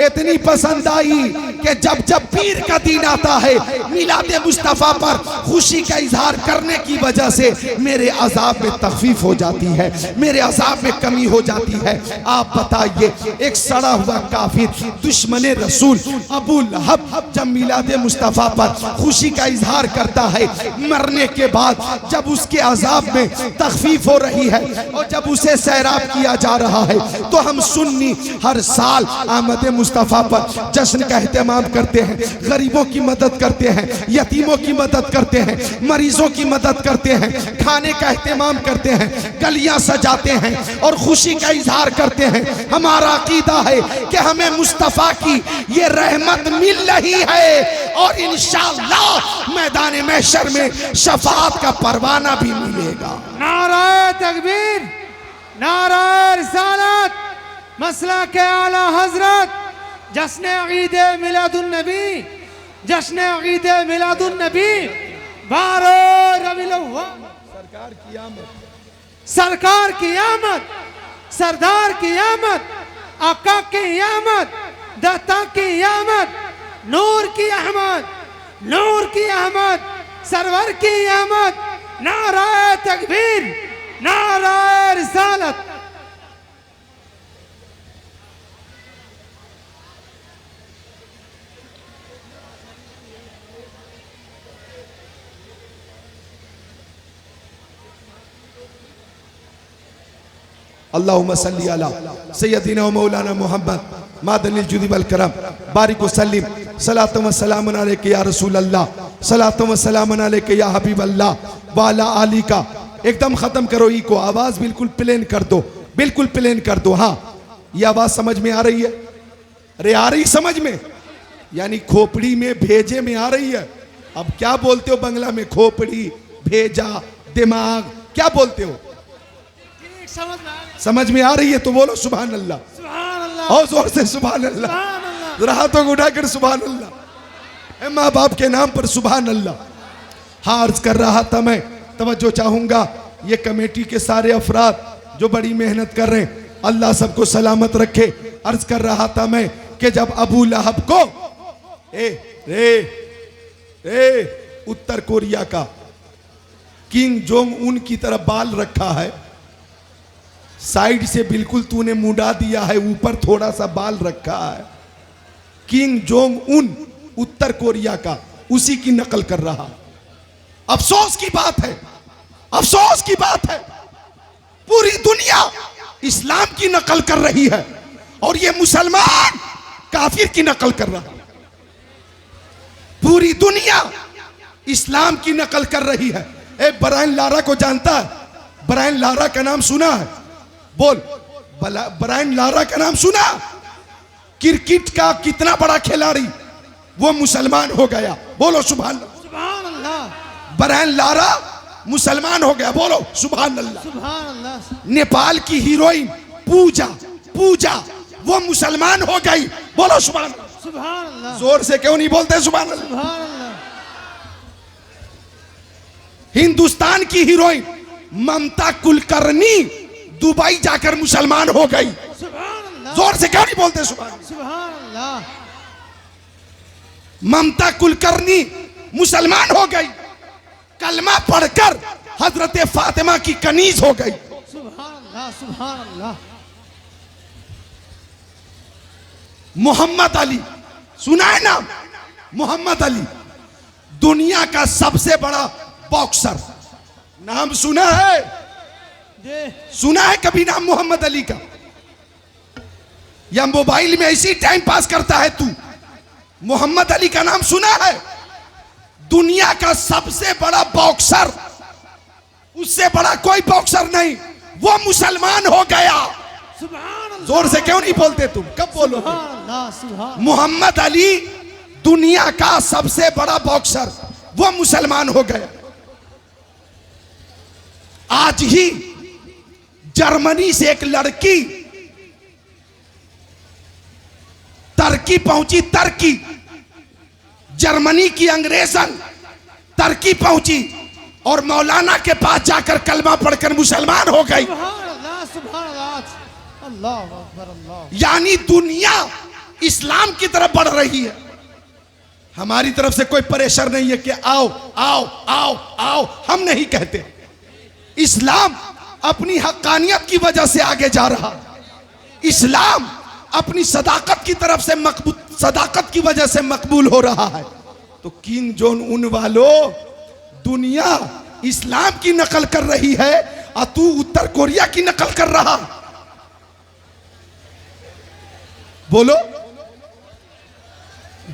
इतनी पसंद आई कि जब जब पीर का दिन आता है, मिलादे मुस्तफ़ा पर खुशी का इजहार करने की वजह से मेरे अजाब में तखफीफ हो जाती है, मेरे अजाब में कमी हो जाती है। आप बताइए, एक सड़ा हुआ काफिर दुश्मने रसूल अबू लहब जब मिलादे मुस्तफ़ा पर खुशी का इजहार करता है, मरने के बाद जब उसके अजाब में तखफीफ हो रही है और जब उसे सैराब किया जा रहा है, तो हम सुन्नी हर साल आमद मुस्तफ़ा पर जश्न का एहतमाम करते हैं, गरीबों की मदद करते हैं, यतीमों की मदद करते हैं, मरीजों की मदद करते हैं, खाने का एहतमाम करते हैं, गलियां सजाते हैं और खुशी का इजहार करते हैं। हमारा अकीदा है कि हमें मुस्तफ़ा की ये रहमत मिल रही है और इंशाअल्लाह मैदान महशर में शफाअत का परवाना भी मिलेगा। नारे तकबीर, नारे रिसालत, मसला के आला हजरत, जश्न ईद मिलादुन नबी, जश्न ईद मिलादुन नबी, 12 रबीउल अव्वल, सरकार की आमद, सरदार की आमद, आका की आमद, दाता की आमद, नूर की अहमद, नूर की अहमद, सरवर की अहमद, नाराए तकबीर, नाराए रिसालत। अल्लाहुम्मा सल्ली अला सय्यदिना व मौलाना मुहम्मद मादनिल जुदी वल करम बारिक व सल्लिम सलातु व सलामुन अलैका या रसूल अल्लाह, सलातु व सलामुन अलैका या हबीब अल्लाह व अला आली का। एकदम खत्म करो ई को, आवाज बिल्कुल प्लेन कर दो, बिल्कुल प्लेन कर दो। हाँ, ये आवाज समझ में आ रही है? अरे आ रही समझ में? यानी खोपड़ी में भेजे में आ रही है। अब क्या बोलते हो बंगला में? खोपड़ी, भेजा, दिमाग, क्या बोलते हो? समझ में आ रही है तो बोलो सुभान अल्लाह, सुभान अल्लाह, और जोर से सुभान अल्लाह, सुभान अल्लाह, जरा हाथों को उठाकर सुभान अल्लाह, माँ बाप के नाम पर सुभान अल्लाह। हाँ, अर्ज कर रहा था मैं, तवज्जो चाहूंगा, ये कमेटी के सारे अफराद जो बड़ी मेहनत कर रहे हैं, अल्लाह सबको सलामत रखे। अर्ज कर रहा था मैं कि जब अबू लहब को उत्तर कोरिया का किंग जोंग उन की तरफ बाल रखा है, साइड से बिल्कुल तूने मुड़ा दिया है, ऊपर थोड़ा सा बाल रखा है। किंग जोंग उन उत्तर कोरिया का, उसी की नकल कर रहा। अफसोस की बात है, अफसोस की बात है, पूरी दुनिया इस्लाम की नकल कर रही है और ये मुसलमान काफिर की नकल कर रहा है। पूरी दुनिया इस्लाम की नकल कर रही है। ए, ब्रायन लारा को जानता है? ब्रायन लारा का नाम सुना है? बोल, ब्रायन लारा का नाम सुना? क्रिकेट का कितना बड़ा खिलाड़ी, वो मुसलमान हो गया। बोलो सुभान अल्लाह, सुभान अल्लाह। ब्रायन लारा मुसलमान हो गया, बोलो सुभान अल्लाह। सुभान अल्लाह। नेपाल की हीरोइन पूजा, पूजा वो मुसलमान हो गई, बोलो सुभान अल्लाह। सुभान अल्लाह। जोर से क्यों नहीं बोलते सुभान अल्लाह? सुभान अल्लाह। हिंदुस्तान की हीरोइन ममता कुलकर्णी दुबई जाकर मुसलमान हो गई, सुभान अल्लाह। जोर से क्यों नहीं बोलते सुभान अल्लाह? सुभान अल्लाह। ममता कुलकर्णी मुसलमान हो गई, कलमा पढ़कर हजरत फातिमा की कनीज हो गई। सुभान अल्लाह, सुभान अल्लाह। मोहम्मद अली, सुना है नाम? मोहम्मद अली दुनिया का सबसे बड़ा बॉक्सर, नाम सुना है? सुना है कभी नाम मोहम्मद अली का? या मोबाइल में ऐसी टाइम पास करता है तू? मोहम्मद अली का नाम सुना है? दुनिया का सबसे बड़ा बॉक्सर, उससे बड़ा कोई बॉक्सर नहीं, वो मुसलमान हो गया। सुभान अल्लाह, जोर से क्यों नहीं बोलते तुम? कब बोलोगे? सुभान अल्लाह, सुभान। मोहम्मद अली दुनिया का सबसे बड़ा बॉक्सर, वो मुसलमान हो गया। आज ही जर्मनी से एक लड़की टर्की पहुंची, टर्की, जर्मनी की अंग्रेजन टर्की पहुंची और मौलाना के पास जाकर कलमा पढ़कर मुसलमान हो गई। सुभान अल्लाह, सुभान अल्लाह, अल्लाह अकबर, अल्लाह। यानी दुनिया इस्लाम की तरफ बढ़ रही है। हमारी तरफ से कोई प्रेशर नहीं है कि आओ आओ आओ आओ, हम नहीं कहते। इस्लाम अपनी हक्कानियत की वजह से आगे जा रहा, इस्लाम अपनी सदाकत की तरफ से मकबूल, सदाकत की वजह से मकबूल हो रहा है। तो किम जोन उन वालों, दुनिया इस्लाम की नकल कर रही है और तू उत्तर कोरिया की नकल कर रहा। बोलो,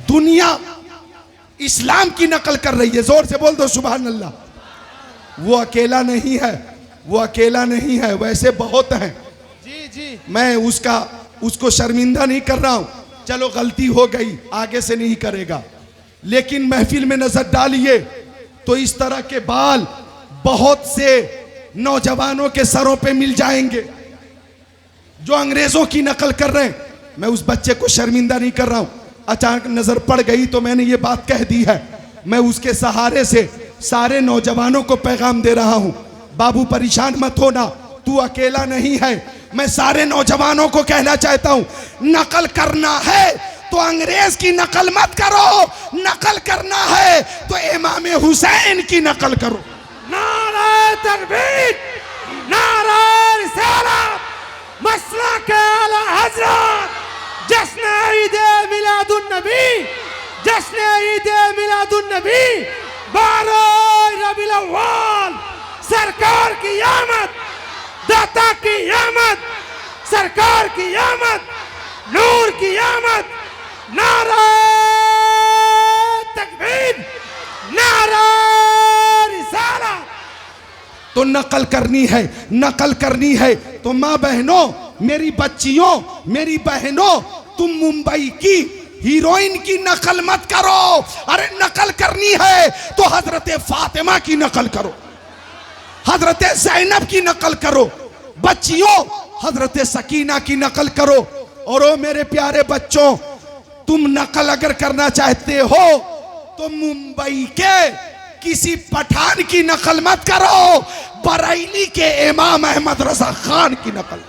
दुनिया इस्लाम की नकल कर रही है। जोर से बोल दो सुभान अल्लाह। वो अकेला नहीं है, वो अकेला नहीं है, वैसे बहुत हैं। जी जी, मैं उसको शर्मिंदा नहीं कर रहा हूं, चलो गलती हो गई, आगे से नहीं करेगा। लेकिन महफिल में नजर डालिए तो इस तरह के बाल बहुत से नौजवानों के सरों पे मिल जाएंगे जो अंग्रेजों की नकल कर रहे हैं। मैं उस बच्चे को शर्मिंदा नहीं कर रहा हूं, अचानक नजर पड़ गई तो मैंने ये बात कह दी है। मैं उसके सहारे से सारे नौजवानों को पैगाम दे रहा हूं, बाबू परेशान मत होना, तू अकेला नहीं है। मैं सारे नौजवानों को कहना चाहता हूं, नकल करना है तो अंग्रेज की नकल मत करो, नकल करना है तो इमाम हुसैन की नकल करो। नारे तकबीर, नारे रिसालत, मसला के आला हजरत, जश्न ईद मिलादुन नबी, जश्न ईद मिलादुन नबी, 12 रबीउल अव्वल, सरकार की आमद, दाता की आमद, सरकार की आमद, नूर की आमद, नारा तकबीर, नारा रिसालत। तो नकल करनी है, नकल करनी है। तो माँ बहनों, मेरी बच्चियों, मेरी बहनों, तुम मुंबई की हीरोइन की नकल मत करो। अरे नकल करनी है तो हजरत फातिमा की नकल करो, हजरत ज़ैनब की नकल करो। बच्चियों, हजरत सकीना की नकल करो। और ओ मेरे प्यारे बच्चों, तुम नकल अगर करना चाहते हो तो मुंबई के किसी पठान की नकल मत करो, बरेली के इमाम अहमद रजा खान की नकल।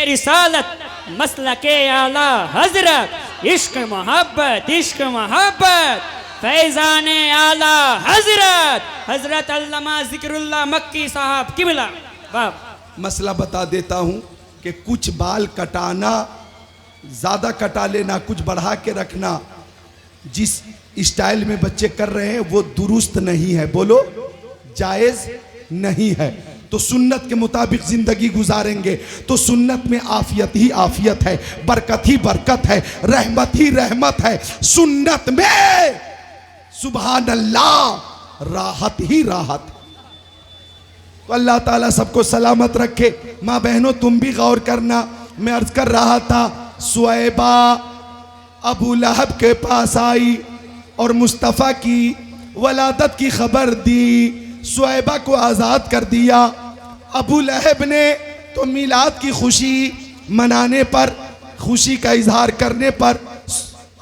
रिसालत, मसला के आला हजरत, इश्क मोहब्बत, इश्क मोहब्बत, फैजाने आला हजरत, हजरत अल्लामा जिक्रुल्लाह मक्की साहब किबला। बाप मसला बता देता हूं कि कुछ बाल कटाना, ज्यादा कटा लेना, कुछ बढ़ा के रखना, जिस स्टाइल में बच्चे कर रहे हैं वो दुरुस्त नहीं है। बोलो, जायज नहीं है। तो सुन्नत के मुताबिक जिंदगी गुजारेंगे तो सुन्नत में आफियत ही आफियत है, बरकत ही बरकत है, रहमत ही रहमत है। सुन्नत में सुभान अल्लाह राहत ही राहत। तो अल्लाह ताला सबको सलामत रखे। माँ बहनों, तुम भी गौर करना। मैं अर्ज कर रहा था, सुएबा अबू लहब के पास आई और मुस्तफ़ा की वलादत की खबर दी। सुएबा को आज़ाद कर दिया। अबू लहब ने तो मिलाद की खुशी मनाने पर, खुशी का इजहार करने पर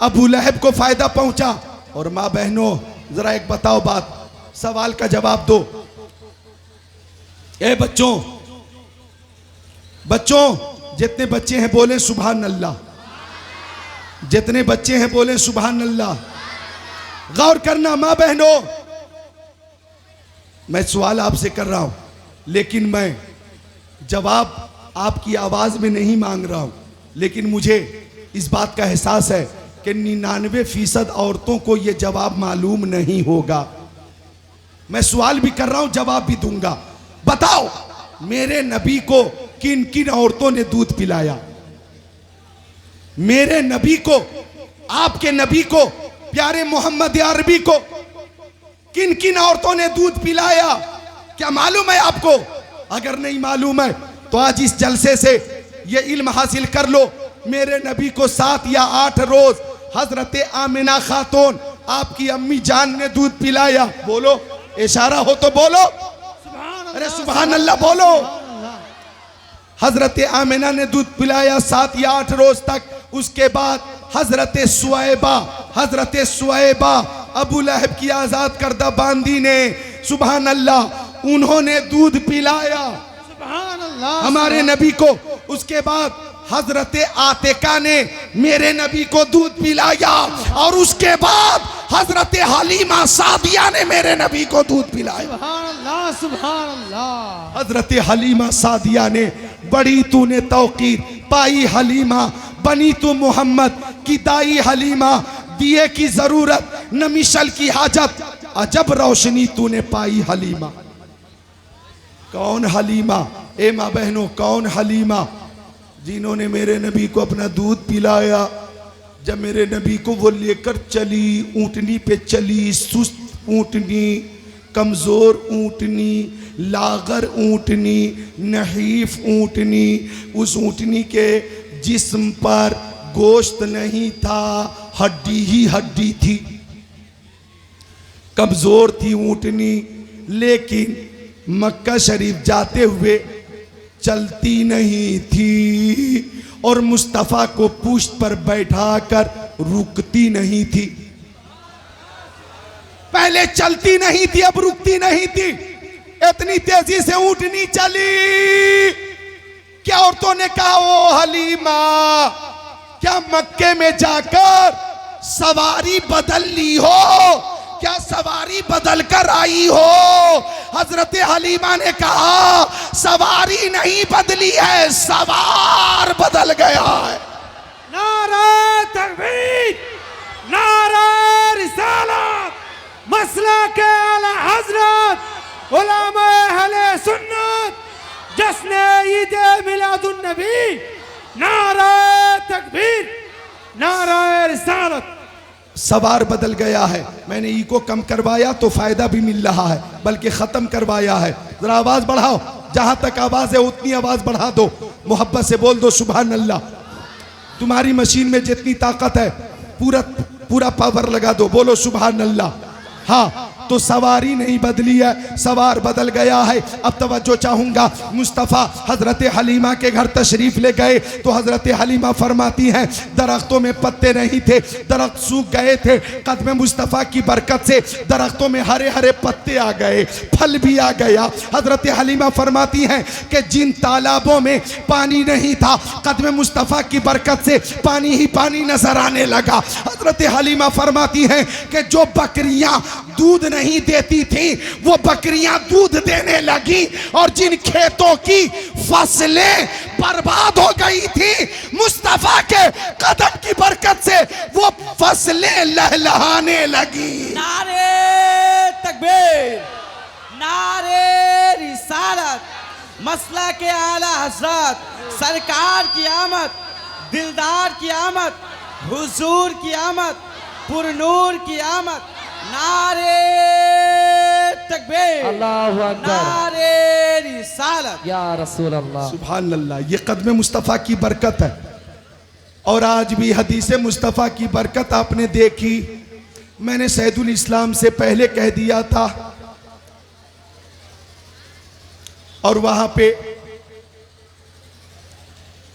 अबू लहब को फ़ायदा पहुंचा। और माँ बहनों, ज़रा एक बताओ बात, सवाल का जवाब दो। ए बच्चों, बच्चों, जितने बच्चे हैं बोले सुभान अल्लाह, जितने बच्चे हैं बोले सुभान अल्लाह। गौर करना माँ बहनों, मैं सवाल आपसे कर रहा हूं, लेकिन मैं जवाब आपकी आवाज में नहीं मांग रहा हूं। लेकिन मुझे इस बात का एहसास है कि 99% औरतों को यह जवाब मालूम नहीं होगा। मैं सवाल भी कर रहा हूं, जवाब भी दूंगा। बताओ, मेरे नबी को किन किन औरतों ने दूध पिलाया? मेरे नबी को, आपके नबी को, प्यारे मोहम्मद अरबी को किन किन औरतों ने दूध पिलाया, क्या मालूम है आपको? अगर नहीं मालूम है तो आज इस जलसे से ये इल्म हासिल कर लो। मेरे नबी को 7 या 8 रोज हजरत आमिना खातून आपकी अम्मी जान ने दूध पिलाया। बोलो, इशारा हो तो बोलो, अरे सुभान अल्लाह बोलो। हजरत आमिना ने दूध पिलाया 7 या 8 रोज तक। उसके बाद हजरत सुएबा अबू लहब की आजाद करदा बांदी ने, सुभान अल्लाह, उन्होंने दूध पिलाया सुभान अल्लाह हमारे नबी को। उसके बाद हजरत आतिका ने मेरे नबी को दूध पिलाया और उसके बाद हजरत हलीमा सादिया ने मेरे नबी को दूध पिलाया। सुभान अल्लाह सुभान अल्लाह। हजरत हलीमा सादिया ने, बड़ी तूने तौकीर पाई हलीमा, बनी तू मोहम्मद की दाई हलीमा, दिए की जरूरत न मिशल की हाजत, अजब रोशनी तूने पाई हलीमा। कौन हलीमा? ए माँ बहनों, कौन हलीमा? जिन्होंने मेरे नबी को अपना दूध पिलाया। जब मेरे नबी को वो लेकर चली, ऊंटनी पे चली, सुस्त ऊंटनी, कमजोर ऊंटनी, लागर ऊंटनी, नहीफ ऊंटनी, उस ऊंटनी के जिस्म पर गोश्त नहीं था, हड्डी ही हड्डी थी, कमजोर थी ऊंटनी, लेकिन मक्का शरीफ जाते हुए चलती नहीं थी और मुस्तफ़ा को पुश्त पर बैठाकर रुकती नहीं थी। पहले चलती नहीं थी, अब रुकती नहीं थी। इतनी तेजी से ऊंटनी चली, क्या औरतों ने कहा, ओ हलीमा, क्या मक्के में जाकर सवारी बदल ली हो? क्या सवारी बदल कर आई हो? हजरत हलीमा ने कहा, सवारी नहीं बदली है, सवार बदल गया है। नारा तकबीर, नारा रिसालत, मसला के आला हजरत उलमा अहले सुन्नत, जश्न ईद मिलादुन नबी, नारा तकबीर, नारा रिसालत। सवार बदल गया है। मैंने ई को कम करवाया तो फायदा भी मिल रहा है, बल्कि खत्म करवाया है। जरा आवाज बढ़ाओ, जहां तक आवाज है उतनी आवाज बढ़ा दो, मोहब्बत से बोल दो सुभान अल्लाह। तुम्हारी मशीन में जितनी ताकत है पूरा पावर लगा दो, बोलो सुभान अल्लाह। हाँ, तो सवारी नहीं बदली है, सवार बदल गया है। अब तवज्जो चाहूंगा, मुस्तफ़ा हजरत हलीमा के घर तशरीफ ले गए तो हजरत हलीमा फरमाती हैं, दरख्तों में पत्ते नहीं थे, दरख्त सूख गए थे। कदम मुस्तफ़ा की बरकत से दरख्तों में हरे हरे पत्ते आ गए, फल भी आ गया। हजरत हलीमा फरमाती हैं कि जिन तालाबों में पानी नहीं था, कदम मुस्तफ़ा की बरकत से पानी ही पानी नजर आने लगा। हजरत हलीमा फरमाती हैं कि जो बकरियां दूध नहीं देती थी वो बकरियां दूध देने लगी, और जिन खेतों की फसलें बर्बाद हो गई थी, मुस्तफा के कदम की बरकत से वो फसलें लहलहाने लगी। नारे तकबीर, नारे रिसालत, मसला के आला हजरत सरकार की आमद, दिलदार की आमद, हुजूर की आमद, पुरनूर की आमद। नारे तकबीर, अल्लाहु अकबर, नारे रिसालत, या रसूल अल्लाह। सुभान अल्लाह, ये कदम मुस्तफ़ा की बरकत है। और आज भी हदीस मुस्तफ़ा की बरकत आपने देखी। मैंने सैदुल इस्लाम से पहले कह दिया था, और वहां पे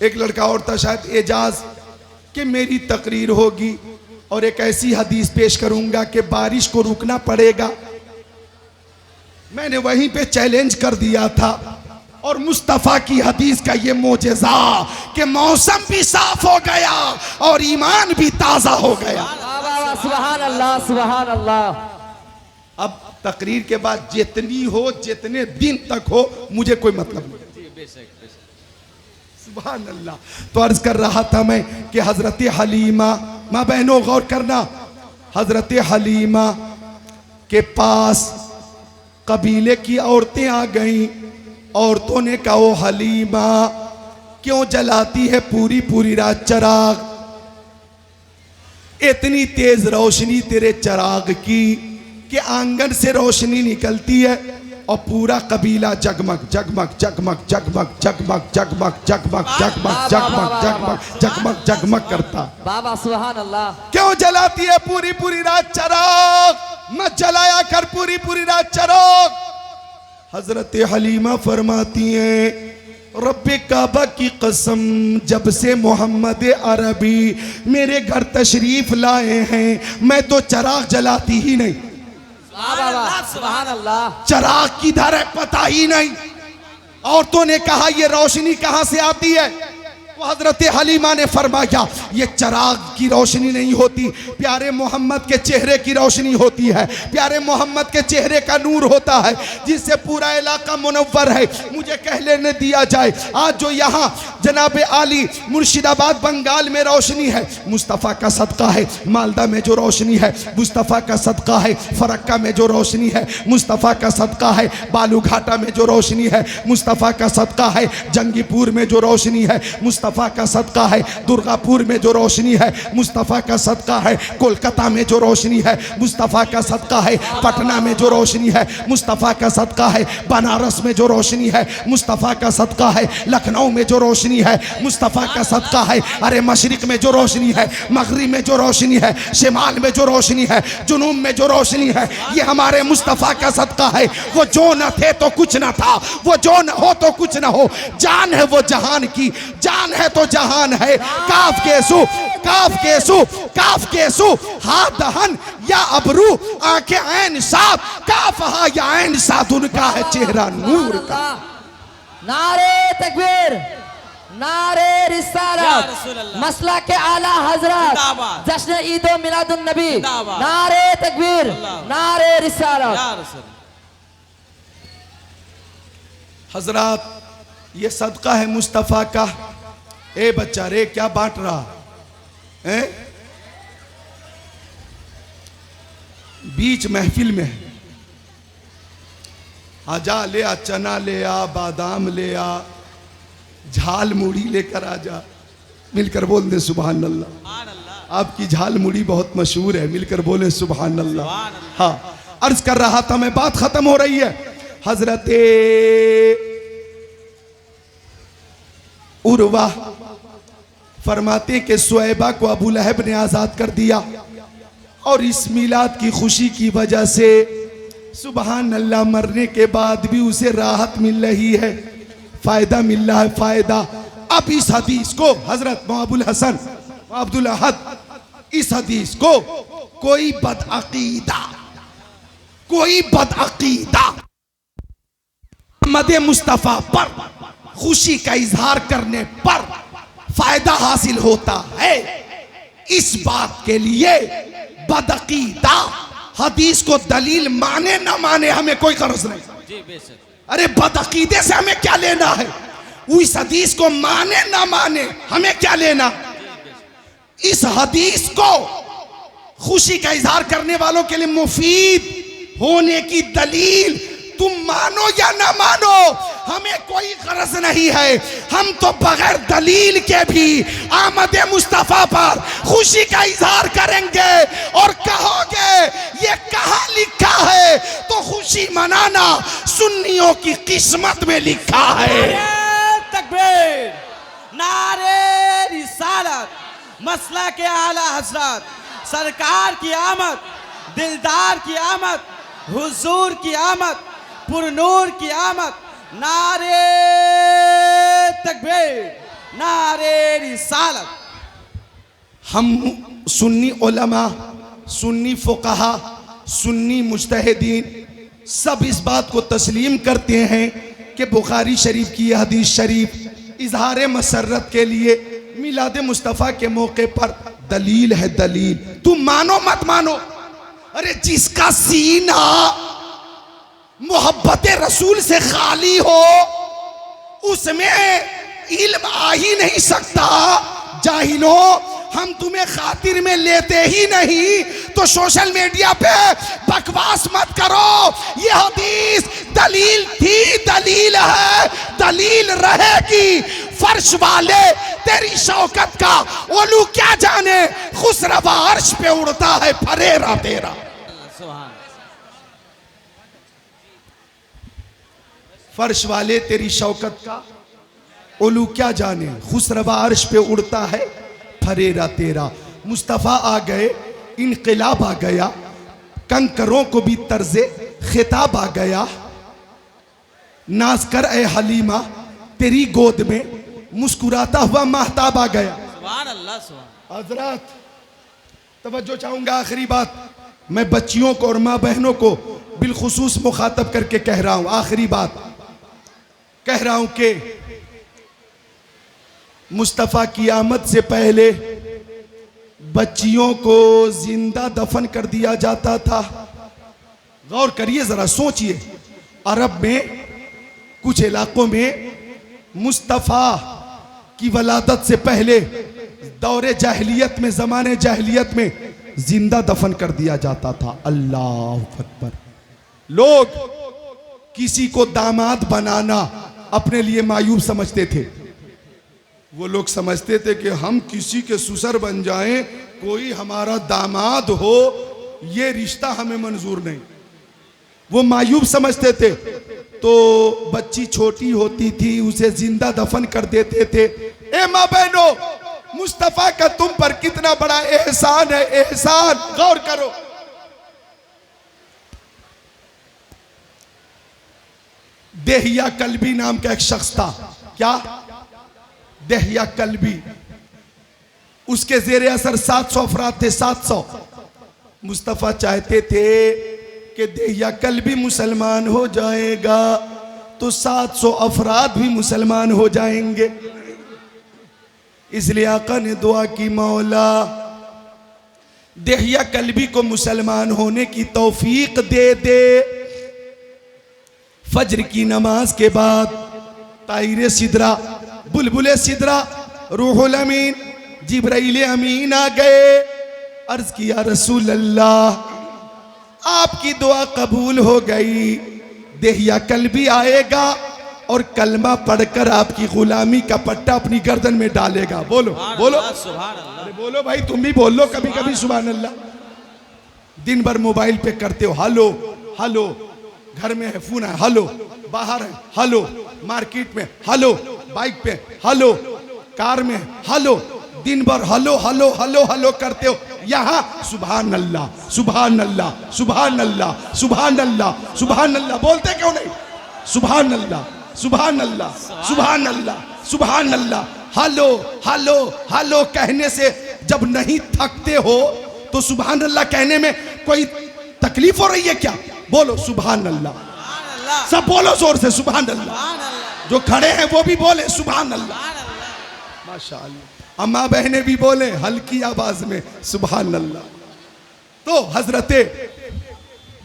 एक लड़का और था शायद एजाज, कि मेरी तकरीर होगी और एक ऐसी हदीस पेश करूंगा कि बारिश को रुकना पड़ेगा। मैंने वहीं पे चैलेंज कर दिया था, और मुस्तफ़ा की हदीस का ये मोजेज़ा कि मौसम भी साफ हो गया और ईमान भी ताज़ा हो गया। सुभान अल्लाह, सुभान अल्लाह। अब तकरीर के बाद जितनी हो, जितने दिन तक हो, मुझे कोई मतलब नहीं। सुभान अल्लाह। तो अर्ज कर रहा था मैं कि हजरत हलीमा, माँ बहनों गौर करना, हजरत हलीमा के पास कबीले की औरतें आ गईं। औरतों ने कहा, ओ हलीमा, क्यों जलाती है पूरी पूरी रात चिराग? इतनी तेज रोशनी तेरे चिराग की, कि आंगन से रोशनी निकलती है और पूरा कबीला जगमग जगमग जगमग जगमग जगमग जगमग जगमग जगमग जगमग जगमग जगमग जगमग करता। बाबा सुभान अल्लाह। क्यों जलाती है पूरी पूरी रात चिराग? मत जलाया कर पूरी पूरी रात चिराग। हजरत हलीमा फरमाती हैं, रब्बे काबा की कसम, जब से मोहम्मद अरबी मेरे घर तशरीफ लाए हैं मैं तो चिराग जलाती ही नहीं। सुभान अल्लाह। चिराग किधर है पता ही नहीं। औरतों ने कहा ये रोशनी कहां से आती है? तो हजरत हलीमा ने फरमाया ये चिराग की रोशनी नहीं होती, प्यारे मोहम्मद के चेहरे की रोशनी होती है। प्यारे मोहम्मद के चेहरे का नूर होता है जिससे पूरा इलाका मुनव्वर है। मुझे कह लेने दिया जाए, आज जो यहाँ जनाब आली मुर्शिदाबाद बंगाल में रोशनी है मुस्तफ़ा का सदका है। मालदा में जो रोशनी है मुस्तफ़ा का सदका है। फरक्का में जो रोशनी है मुस्तफ़ा का सदका है। बालूघाटा में जो रोशनी है मुस्तफ़ा का सदका है। जंगीपुर में जो रोशनी है मुस्तफ़ा का सदका है। दुर्गापुर में जो रोशनी है मुस्तफ़ा का सदका है। कोलकाता में जो रोशनी है मुस्तफ़ा का सदका है। पटना में जो रोशनी है मुस्तफ़ा का सदका है। बनारस में जो रोशनी है मुस्तफ़ा का सदका है। लखनऊ में जो रोशनी है मुस्तफ़ा का सदका है। अरे मशरिक में जो रोशनी है, मगरिब में जो रोशनी है, शिमाल में जो रोशनी है, जुनूब में जो रोशनी है, ये हमारे मुस्तफ़ा का सदका है। वो जो न थे तो कुछ न था, वो जो न हो तो कुछ न हो। जान है वो जहान की, जान है तो जहान है। काफ केसु काफ केसु काफ केसु, हाथ दहन या अबरू, आंखें ऐन साफ, काफ हा या ऐन साथ, उनका है चेहरा नूर का। नारे तकबीर, नारे रिसालत, मसला के आला हजरत, जश्न ईदो मिलादुन नबी। नारे तकबीर, नारे रिसालत। हजरत ये सदका है मुस्तफ़ा का। ए बच्चा रे क्या बांट रहा है? बीच महफिल में आजा, ले आ चना, ले आ बादाम, ले आ झाल मुड़ी लेकर आजा। मिलकर बोल दे सुभान अल्लाह। आपकी झाल मुड़ी बहुत मशहूर है, मिलकर बोले सुभान अल्लाह। हाँ, अर्ज कर रहा था मैं, बात खत्म हो रही है। हजरत उर्वा फरमाते कि सुएबा को अबू लहब ने आजाद कर दिया और इस मिलाद की खुशी की वजह से सुभान अल्लाह मरने के बाद भी उसे राहत मिल रही है, फायदा मिल रहा है, फायदा। अब इस हदीस को हजरत मुअब्बुल हसन अब्दुल अहद, इस हदीस को कोई बदअकीदा मदे मुस्तफ़ा पर खुशी का इजहार करने पर फायदा हासिल होता है, इस बात के लिए बदअकीदा हदीस को दलील माने ना माने हमें कोई गर्ज नहीं। अरे बदअकीदे से हमें क्या लेना है? इस हदीस को माने ना माने हमें क्या लेना? इस हदीस को खुशी का इजहार करने वालों के लिए मुफीद होने की दलील तुम मानो या ना मानो हमें कोई गरज नहीं है। हम तो बगैर दलील के भी आमद मुस्तफा पर खुशी का इजहार करेंगे और कहोगे ये कहाँ लिखा है, तो खुशी मनाना सुन्नियों की किस्मत में लिखा है। तकबीर, नारे रिसालत, मसला के आला हजरत, सरकार की आमद, दिलदार की आमद, हुजूर की आमद, पुरनूर की आमद। नारे तकबीर, नारे रिसालत। हम सुन्नी उलमा, सुन्नी फुक़हा, सुन्नी मुज्तहिदीन सब इस बात को तस्लीम करते हैं कि बुखारी शरीफ की यह हदीस शरीफ इजहार मसरत के लिए मिलाद मुस्तफ़ा के मौके पर दलील है। दलील तुम मानो मत मानो, अरे जिसका सीना मोहब्बत रसूल से खाली हो उसमें इल्म आ ही नहीं सकता। जाहिलो, हम तुम्हें खातिर में लेते ही नहीं तो सोशल मीडिया पे बकवास मत करो। ये हदीस दलील थी, दलील है, दलील रहेगी। फर्श वाले तेरी शौकत का ओलू क्या जाने, खुसरवा अर्श पे उड़ता है फरेरा तेरा। फर्श वाले तेरी शौकत का उलू क्या जाने, खुसरवा अर्श पे उड़ता है फरेरा तेरा। मुस्तफ़ा आ गए, इनकलाब आ गया, कंकरों को भी तर्जे खिताब आ गया। नाज कर ए हलीमा तेरी गोद में मुस्कुराता हुआ महताब आ गया। सुभान अल्लाह सुभान। हजरत तवज्जो चाहूंगा, आखिरी बात मैं बच्चियों को और माँ बहनों को बिलखुसूस मुखातब करके कह रहा हूं। आखिरी बात कह रहा हूं कि मुस्तफ़ा की आमद से पहले बच्चियों को जिंदा दफन कर दिया जाता था। गौर करिए जरा, सोचिए, अरब में कुछ इलाकों में मुस्तफ़ा की वलादत से पहले दौरे जाहिलियत में, जमाने जाहिलियत में जिंदा दफन कर दिया जाता था। अल्लाह अकबर। लोग किसी को दामाद बनाना अपने लिए मायूब समझते थे। वो लोग समझते थे कि हम किसी के ससुर बन जाएं, कोई हमारा दामाद हो, ये रिश्ता हमें मंजूर नहीं। वो मायूब समझते थे। तो बच्ची छोटी होती थी, उसे जिंदा दफन कर देते थे। ए माँ बहनों, मुस्तफ़ा का तुम पर कितना बड़ा एहसान है, एहसान। गौर करो, देहिया कल्बी नाम का एक शख्स था। क्या? देहिया कल्बी। उसके जेरे असर 700 अफराद थे। 700। मुस्तफ़ा चाहते थे कि देहिया कल्बी मुसलमान हो जाएगा तो 700 अफराद भी मुसलमान हो जाएंगे। इसलिए आका ने दुआ की, मौला देहिया कल्बी को मुसलमान होने की तौफीक दे दे। फज्र की नमाज के बाद ताइर सिदरा, बुलबुल सिदरा, रूहुल अमीन, जिब्राइल अमीन आ गए। अर्ज किया, रसूल अल्लाह आपकी दुआ कबूल हो गई। देहिया कल्बी आएगा और कलमा पढ़कर आपकी गुलामी का पट्टा अपनी गर्दन में डालेगा। बोलो बोलो सुभान अल्लाह। अरे बोलो भाई, तुम भी बोल लो कभी कभी सुभान अल्लाह। दिन भर मोबाइल पे करते हो हेलो हेलो, घर में है फोन है हेलो, बाहर है हेलो, मार्केट में हेलो, बाइक पे हेलो, कार में हेलो, दिन भर हेलो हेलो हेलो हेलो करते हो। यहाँ सुभान अल्लाह सुभान अल्लाह सुभान अल्लाह सुभान अल्लाह सुभान अल्लाह बोलते क्यों नहीं? सुभान अल्लाह सुभान अल्लाह सुभान अल्लाह सुभान अल्लाह। हेलो हेलो हेलो कहने से जब नहीं थकते हो तो सुभान अल्लाह कहने में कोई तकलीफ हो रही है क्या? बोलो सुभान अल्लाह। सब बोलो जोर से सुभान अल्लाह। जो खड़े हैं वो भी बोले सुभान अल्लाह। माशाअल्लाह। अम्मा बहनें भी बोले हल्की आवाज में सुभान अल्लाह। तो हजरते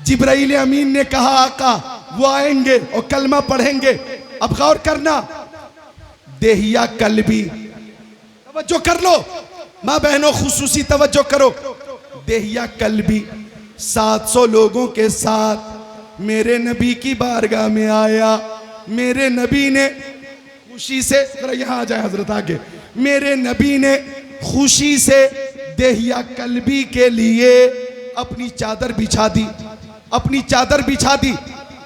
जिब्राइल अमीन ने कहा, आका वो आएंगे और कलमा पढ़ेंगे। अब गौर करना, देहिया कल्बी, तवज्जो कर लो माँ बहनों, खुसूसी तवज्जो करो। देहिया कल्बी 700 लोगों के साथ मेरे नबी की बारगाह में आया। मेरे नबी ने खुशी से, जरा यहाँ आ जाए हजरत आगे, मेरे नबी ने खुशी से देहिया कल्बी के लिए अपनी चादर बिछा दी, अपनी चादर बिछा दी।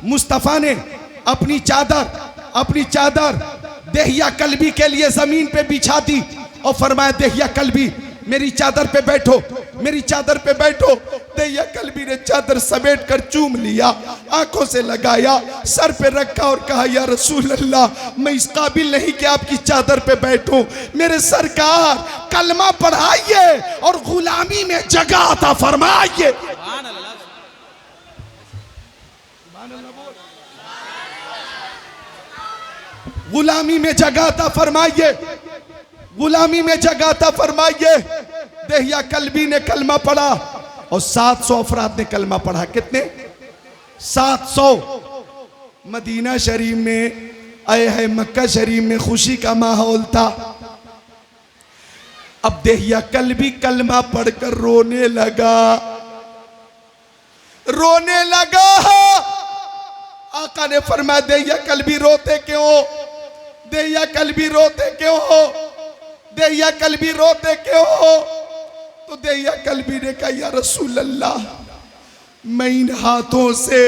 मुस्तफ़ा ने अपनी चादर देहिया कल्बी के लिए जमीन पे बिछा दी और फरमाया, देहिया कल्बी मेरी चादर पे बैठो, मेरी चादर पे बैठो। देहिया कल्बी ने चादर समेट कर चूम लिया, आंखों से लगाया, सर पे रखा और कहा, या रसूल अल्लाह मैं इस काबिल नहीं कि आपकी चादर पे बैठूं। मेरे सरकार कलमा पढ़ाइए और गुलामी में जगह अता फरमाइए। गुलामी में जगह अता फरमाइए, गुलामी में जगह अता फरमाइए। देहिया कल्बी ने कलमा पढ़ा और 700 अफराद ने कलमा पढ़ा। कितने? 700। मदीना शरीफ में आए हैं, मक्का शरीफ में खुशी का माहौल था। अब देहिया कल्बी कलमा पढ़कर रोने लगा, रोने लगा। आका ने फरमाया, देहिया कल्बी रोते क्यों? देहिया कल्बी रोते क्यों हो? देहिया कल्बी रोते क्यों हो? तो देहिया कल्बी ने कहा, या रसूल अल्लाह मैं इन हाथों से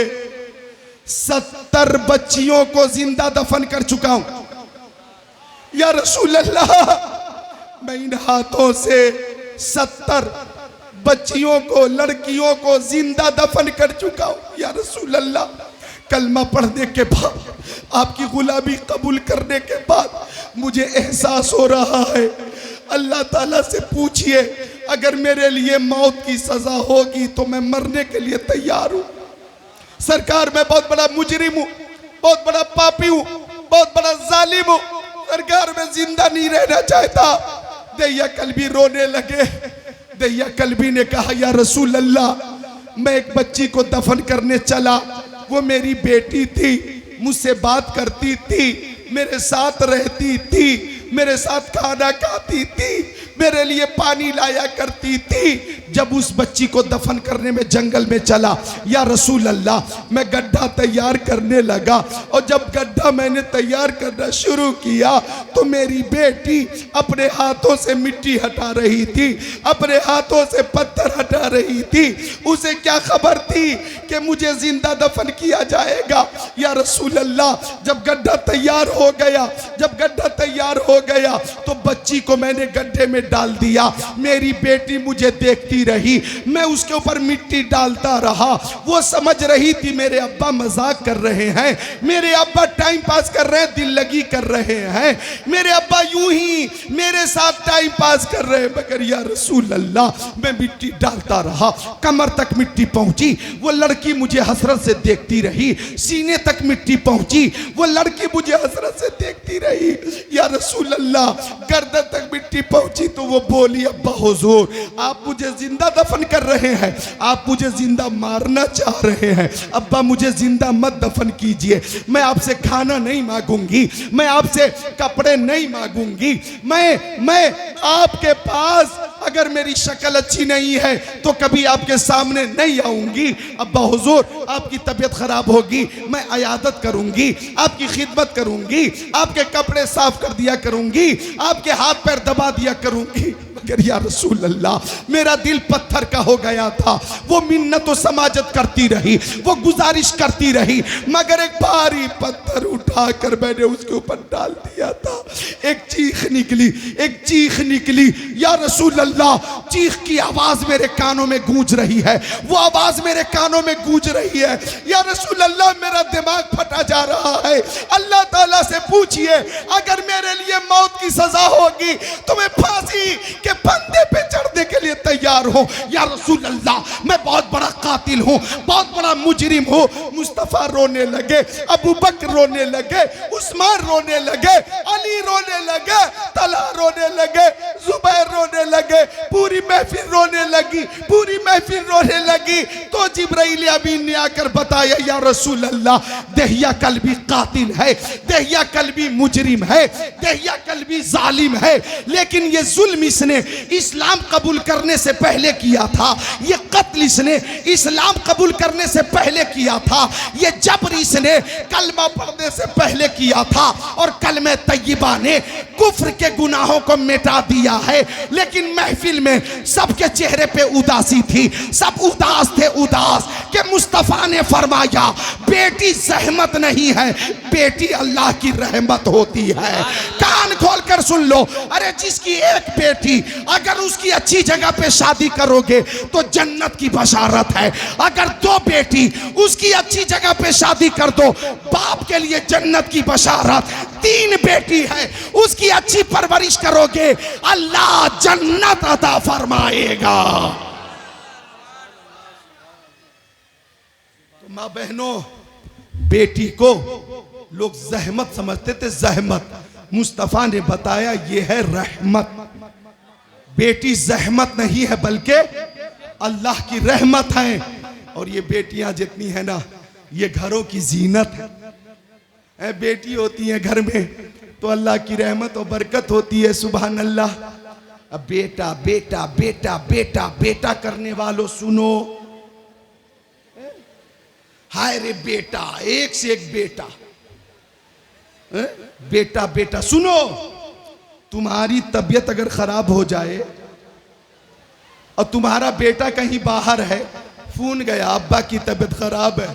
70 बच्चियों को जिंदा दफन कर चुका हूं। या रसूल अल्लाह, मैं इन हाथों से 70 बच्चियों को, लड़कियों को जिंदा दफन कर चुका हूं। या रसूल अल्लाह, कलमा पढ़ने के बाद, आपकी गुलामी कबूल करने के बाद मुझे एहसास हो रहा है। अल्लाह ताला से पूछिए, अगर मेरे लिए मौत की सजा होगी तो मैं मरने के लिए तैयार हूं। सरकार, मैं बहुत बड़ा मुजरिम हूं, बहुत बड़ा पापी हूं, बहुत बड़ा जालिम हूं। सरकार, मैं जिंदा नहीं रहना चाहता। दैया कल्बी रोने लगे। दैया कल्बी ने कहा, या रसूल अल्लाह, मैं एक बच्ची को दफन करने चला। वो मेरी बेटी थी, मुझसे बात करती थी, मेरे साथ रहती थी, मेरे साथ खाना खाती थी, मेरे लिए पानी लाया करती थी। जब उस बच्ची को दफन करने में जंगल में चला, या रसूल अल्लाह, मैं गड्ढा तैयार करने लगा। और जब गड्ढा मैंने तैयार करना शुरू किया तो मेरी बेटी अपने हाथों से मिट्टी हटा रही थी, अपने हाथों से पत्थर हटा रही थी। उसे क्या खबर थी कि मुझे जिंदा दफन किया जाएगा। या रसूल अल्लाह, जब गड्ढा तैयार हो गया, जब गड्ढा तैयार हो गया तो बच्ची को मैंने गड्ढे में डाल दिया। मेरी बेटी मुझे देखती रही, मैं उसके ऊपर मिट्टी डालता रहा। वो समझ रही थी मेरे अब्बा मजाक कर रहे हैं, मेरे अब्बा टाइम पास कर रहे हैं, दिल लगी कर रहे हैं, मेरे अब्बा यूं ही मेरे साथ टाइम पास कर रहे हैं। मगर या रसूल अल्लाह, मैं मिट्टी डालता रहा, कमर तक मिट्टी पहुंची। वो लड़की मुझे हसरत से देखती रही, सीने तक मिट्टी पहुंची। वो लड़की मुझे हसरत से देखती रही। या रसूल अल्लाह, गर्दन तक मिट्टी पहुंची तो वो बोली, अब्बा हुजूर, आप मुझे जिंदा दफन कर रहे हैं, आप मुझे जिंदा मारना चाह रहे हैं। अब्बा, मुझे जिंदा मत दफन कीजिए। मैं आपसे खाना नहीं मांगूंगी, मैं आपसे कपड़े नहीं मांगूंगी। मैं आपके पास अगर मेरी शक्ल अच्छी नहीं है तो कभी आपके सामने नहीं आऊंगी। अब्बा हुजूर, आपकी तबीयत खराब होगी, मैं अयादत करूंगी, आपकी खिदमत करूंगी, आपके कपड़े साफ कर दिया करूंगी, आपके हाथ पैर दबा दिया करूंगी। मगर या रसूल अल्लाह, मेरा दिल पत्थर का हो गया था। वो मिन्नत व समाजत करती रही, वो गुजारिश करती रही, मगर एक भारी पत्थर उठाकर मैंने उसके ऊपर डाल दिया था। एक चीख निकली, एक चीख निकली। या रसूल अल्लाह, चीख की आवाज मेरे कानों में गूंज रही है, वो आवाज मेरे कानों में गूंज रही है। या रसूल अल्लाह, मेरा दिमाग फटा जा रहा है। अल्लाह ताला से पूछिए, अगर मेरे लिए मौत की सजा होगी तो मैं फांसी के फंदे पे चढ़ने के लिए तैयार हूं। या रसूल अल्लाह, मैं बहुत बड़ा कातिल हूं, बहुत बड़ा मुजरिम हूं। मुस्तफा रोने लगे, अबू बकर रोने लगे, उस्मान रोने लगे, अली रोने लगे, तलहा रोने लगे, जुबैर रोने लगे, पूरी महफिल रोने लगी, पूरी महफिल रोने लगी। तो जिब्राइल अमीन ने आकर बताया, या रसूल अल्लाह, दहिया कल्बी कातिल है, दहिया कल्बी मुजरिम है, दहिया कल्बी जालिम है, लेकिन ये जुल्म इसने इस्लाम कबूल करने से पहले किया था, ये कत्ल इसने इस्लाम कबूल करने से पहले किया था, ये जबर इसने कलमा पढ़ने से पहले किया था। और कलमे तय्यबा ने कुफ्र के गुनाहों को मिटा दिया है। लेकिन महफिल में सबके चेहरे पे उदासी थी, सब उदास थे, उदास कि मुस्तफा ने फरमाया, बेटी जहमत नहीं है, बेटी अल्लाह की रहमत होती है। कान खोल कर सुन लो, अरे जिसकी एक बेटी, अगर उसकी अच्छी जगह पे शादी करोगे तो जन्नत की बशारत है। अगर 2 बेटी उसकी अच्छी जगह पे शादी कर दो, बाप के लिए जन्नत की बशारत। 3 बेटी है, उसकी अच्छी परवरिश करोगे, अल्लाह जन्नत अता फरमाएगा। तो माँ बहनों, बेटी को लोग जहमत समझते थे, जहमत। मुस्तफा ने बताया ये है रहमत। बेटी जहमत नहीं है बल्कि अल्लाह की रहमत है। और ये बेटियां जितनी है ना, ये घरों की जीनत है। बेटी होती है घर में तो अल्लाह की रहमत और बरकत होती है। सुभान अल्लाह। अब बेटा बेटा बेटा बेटा बेटा करने वालों सुनो, हाय रे बेटा, एक से एक बेटा, बेटा बेटा। सुनो, तुम्हारी तबीयत अगर खराब हो जाए और तुम्हारा बेटा कहीं बाहर है, फोन गया, अब्बा की तबीयत खराब है,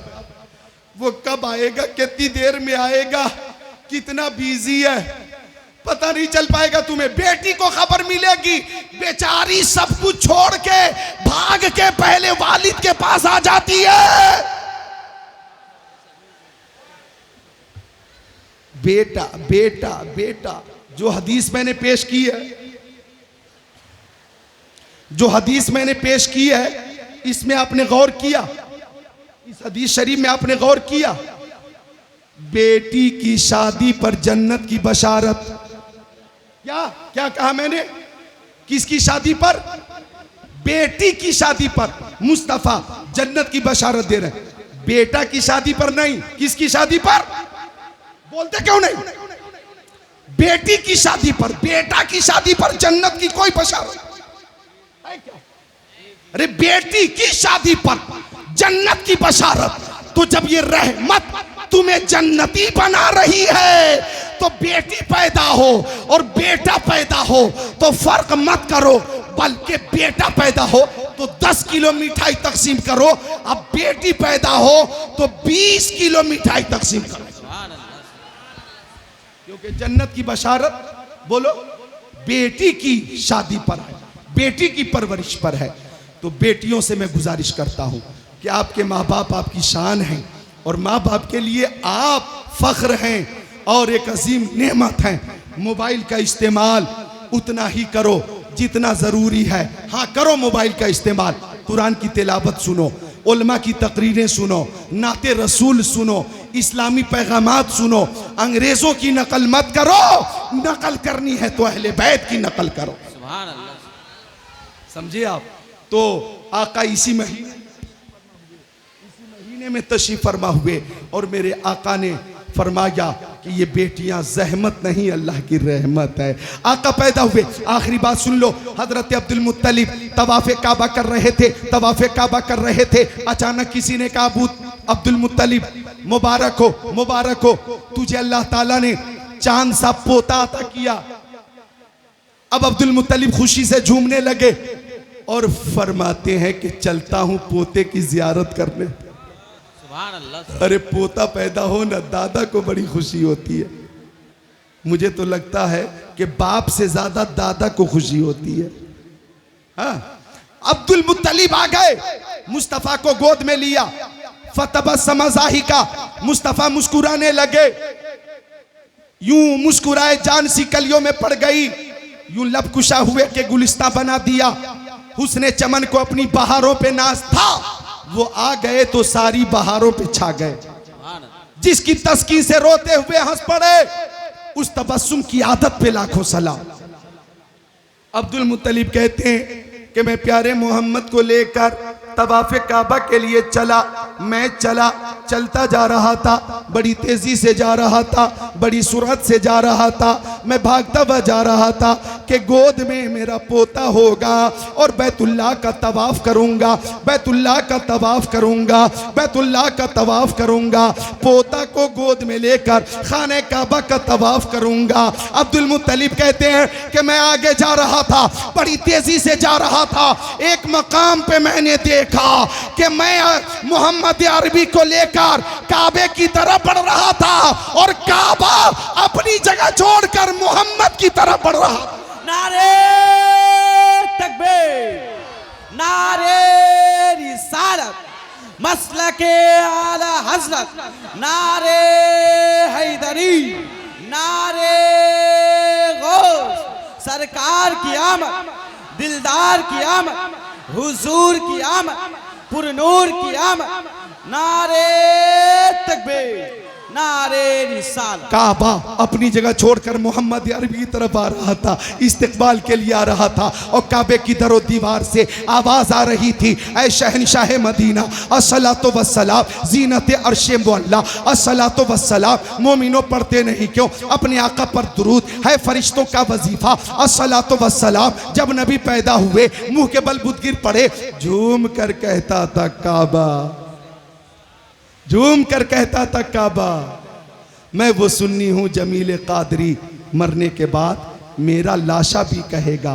वो कब आएगा, कितनी देर में आएगा, कितना बिजी है, पता नहीं चल पाएगा तुम्हें। बेटी को खबर मिलेगी, बेचारी सब कुछ छोड़ के भाग के पहले वालिद के पास आ जाती है। बेटा बेटा बेटा, जो हदीस मैंने पेश की है, जो हदीस मैंने पेश की है, इसमें आपने गौर किया, इस हदीस शरीफ में आपने गौर किया? बेटी की शादी पर जन्नत की बशारत। क्या क्या कहा मैंने? किसकी शादी पर? बेटी की शादी पर मुस्तफा जन्नत की बशारत दे रहे हैं। बेटा की शादी पर नहीं, किसकी शादी पर? बोलते क्यों नहीं? बेटी की शादी पर, बेटा की शादी पर जन्नत की कोई बशारत है क्या? अरे बेटी की शादी पर जन्नत की बशारत। तो जब ये रहमत तुम्हें जन्नती बना रही है, तो बेटी पैदा हो और बेटा पैदा हो तो फर्क मत करो, बल्कि बेटा पैदा हो तो 10 किलो मिठाई तकसीम करो, अब बेटी पैदा हो तो 20 किलो मिठाई तकसीम करो, क्योंकि जन्नत की बशारत बोलो बेटी की शादी पर है, बेटी की परवरिश पर है। तो बेटियों से मैं गुजारिश करता हूं कि आपके माँ बाप आपकी शान हैं और माँ बाप के लिए आप फख्र हैं और एक अजीम नेमत है। मोबाइल का इस्तेमाल उतना ही करो जितना ज़रूरी है। हाँ, करो मोबाइल का इस्तेमाल, कुरान की तिलावत सुनो, उलमा की तकरीरें सुनो, नाते रसूल सुनो, इस्लामी पैगामात सुनो, अंग्रेज़ों की नकल मत करो, नकल करनी है तो अहले बैत की नकल करो। सुभान अल्लाह। समझे आप? तो आका इसी महीने में तशरीफ फरमा हुए और मेरे आका ने फरमाया कि ये बेटियां जहमत नहीं, अल्लाह की रहमत है। आका पैदा हुए, आखिरी बात सुन लो, हजरत अब्दुल मुत्तलिब तवाफ़े काबा कर रहे थे, तवाफ़े काबा कर रहे थे। अचानक किसी ने कहा, अब्दुल मुत्तलिब मुबारक हो, मुबारक हो, तुझे अल्लाह ताला ने चांद सा पोता अता किया। अब अब्दुल मुत्तलिब खुशी से झूमने लगे और फरमाते हैं कि चलता हूं पोते की जियारत करने। सुभान अल्लाह। अरे पोता पैदा हो ना, दादा को बड़ी खुशी होती है। मुझे तो लगता है कि बाप से ज्यादा दादा को खुशी होती है। हाँ, अब्दुल मुत्तलिब आ गए, मुस्तफा को गोद में लिया, फतबस्सम ज़ाहिका, मुस्तफा मुस्कुराने लगे, यूं मुस्कुराए जान सी कलियों में पड़ गई, यूं लब कुशा हुए के गुलिस्ता बना दिया। हुस्ने चमन को अपनी बहारों पे नाज था, वो आ गए तो सारी बहारों पे छा गए। जिसकी तस्कीन से रोते हुए हंस पड़े, उस तबस्सुम की आदत पे लाखों सलाम। अब्दुल मुत्तलिब कहते हैं कि मैं प्यारे मोहम्मद को लेकर तवाफ़े काबा के लिए चला। मैं चलता जा रहा था, बड़ी तेजी से जा रहा था, बड़ी सुरत से जा रहा था, मैं भागता हुआ जा रहा था कि गोद में मेरा पोता होगा और बैतुल्लाह का तवाफ़ करूंगा, बैतुल्लाह का तवाफ़ करूंगा, बैतुल्लाह का तवाफ़ करूंगा, पोता को गोद में लेकर खाने काबा का तवाफ़ करूंगा। अब्दुल मुत्तलिब कहते हैं कि मैं आगे जा रहा था, बड़ी तेजी से जा रहा था, एक मकाम पे मैंने देखा कि मैं मोहम्मद अरबी को लेकर काबे की तरफ बढ़ रहा था और काबा अपनी जगह छोड़कर मोहम्मद की तरफ बढ़ रहा था। नारे तकबीर, नारे रिसालत, मसलके आला हजरत, नारे हैदरी, नारे गौस, सरकार की आमद, दिलदार की आमद, हुजूर की आमद, पुरनूर की आमद, नारे तकबीर, नारे रिसालत। काबा अपनी जगह छोड़कर मोहम्मद अरबी की तरफ आ रहा था, इस्तिकबाल के लिए आ रहा था और काबे की दरो दीवार से आवाज आ रही थी, ऐ शहनशाह मदीना अस्सलातु वस्सलाम जीनत अर्शे मुअल्ला, अस्सलातु वस्सलाम। मोमिनो पढ़ते नहीं क्यों? अपने आका पर दुरूद है फरिश्तों का वजीफा, अस्सलातु वस्सलाम। जब नबी पैदा हुए मुंह के बल बुत गिर पड़े, झूम कर कहता था काबा, झूम कर कहता था काबा। मैं वो सुन्नी हूं जमील कादरी, मरने के बाद मेरा लाशा भी कहेगा।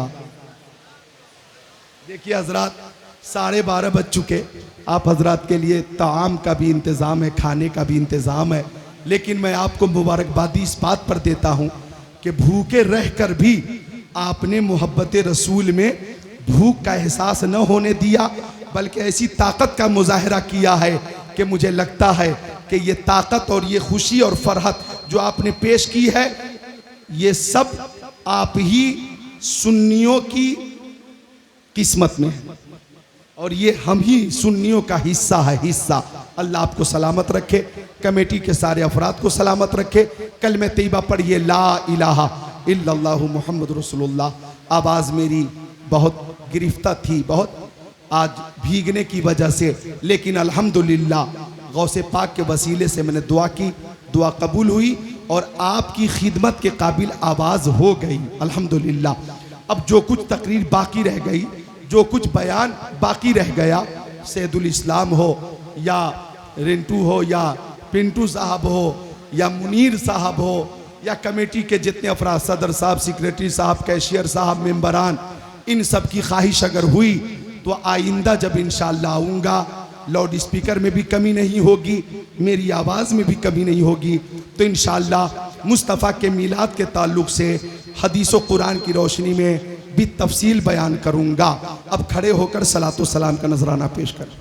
देखिए हजरात, 12:30 बज चुके, आप हजरात के लिए ताम का भी इंतज़ाम है, खाने का भी इंतज़ाम है, लेकिन मैं आपको मुबारकबादी इस बात पर देता हूँ कि भूखे रहकर भी आपने मोहब्बत रसूल में भूख का एहसास न होने दिया, बल्कि ऐसी ताकत का मुजाहरा किया है कि मुझे लगता है कि ये ताकत और ये खुशी और फरहत जो आपने पेश की है, ये सब आप ही सुन्नियों की किस्मत में है और ये हम ही सुन्नियों का हिस्सा है, हिस्सा। अल्लाह आपको सलामत रखे, कमेटी के सारे अफराद को सलामत रखे। कलमे तैयबा पढ़िए, ला इलाहा इल्लल्लाहु मुहम्मद रसूलुल्लाह। आवाज़ मेरी बहुत गिरफ्ता थी, बहुत आज भीगने की वजह से, लेकिन अल्हम्दुलिल्लाह गौसे पाक के वसीले से मैंने दुआ की, दुआ कबूल हुई और आपकी खिदमत के काबिल आवाज़ हो गई अल्हम्दुलिल्लाह। अब जो कुछ तकरीर बाकी रह गई, जो कुछ बयान बाकी रह गया, सैयदुल इस्लाम हो या रिंटू हो या पिंटू साहब हो या मुनीर साहब हो या कमेटी के जितने अफराद, सदर साहब, सेक्रेटरी साहब, कैशियर साहब, मेंबरान, इन सब की ख्वाहिश अगर हुई तो आइंदा जब इंशाअल्लाह आऊँगा, लाउड स्पीकर में भी कमी नहीं होगी, मेरी आवाज़ में भी कमी नहीं होगी, तो इंशाअल्लाह मुस्तफ़ा के मीलाद के ताल्लुक़ से हदीस व कुरान की रोशनी में भी तफसील बयान करूँगा। अब खड़े होकर सलातो सलाम का नजराना पेश करें।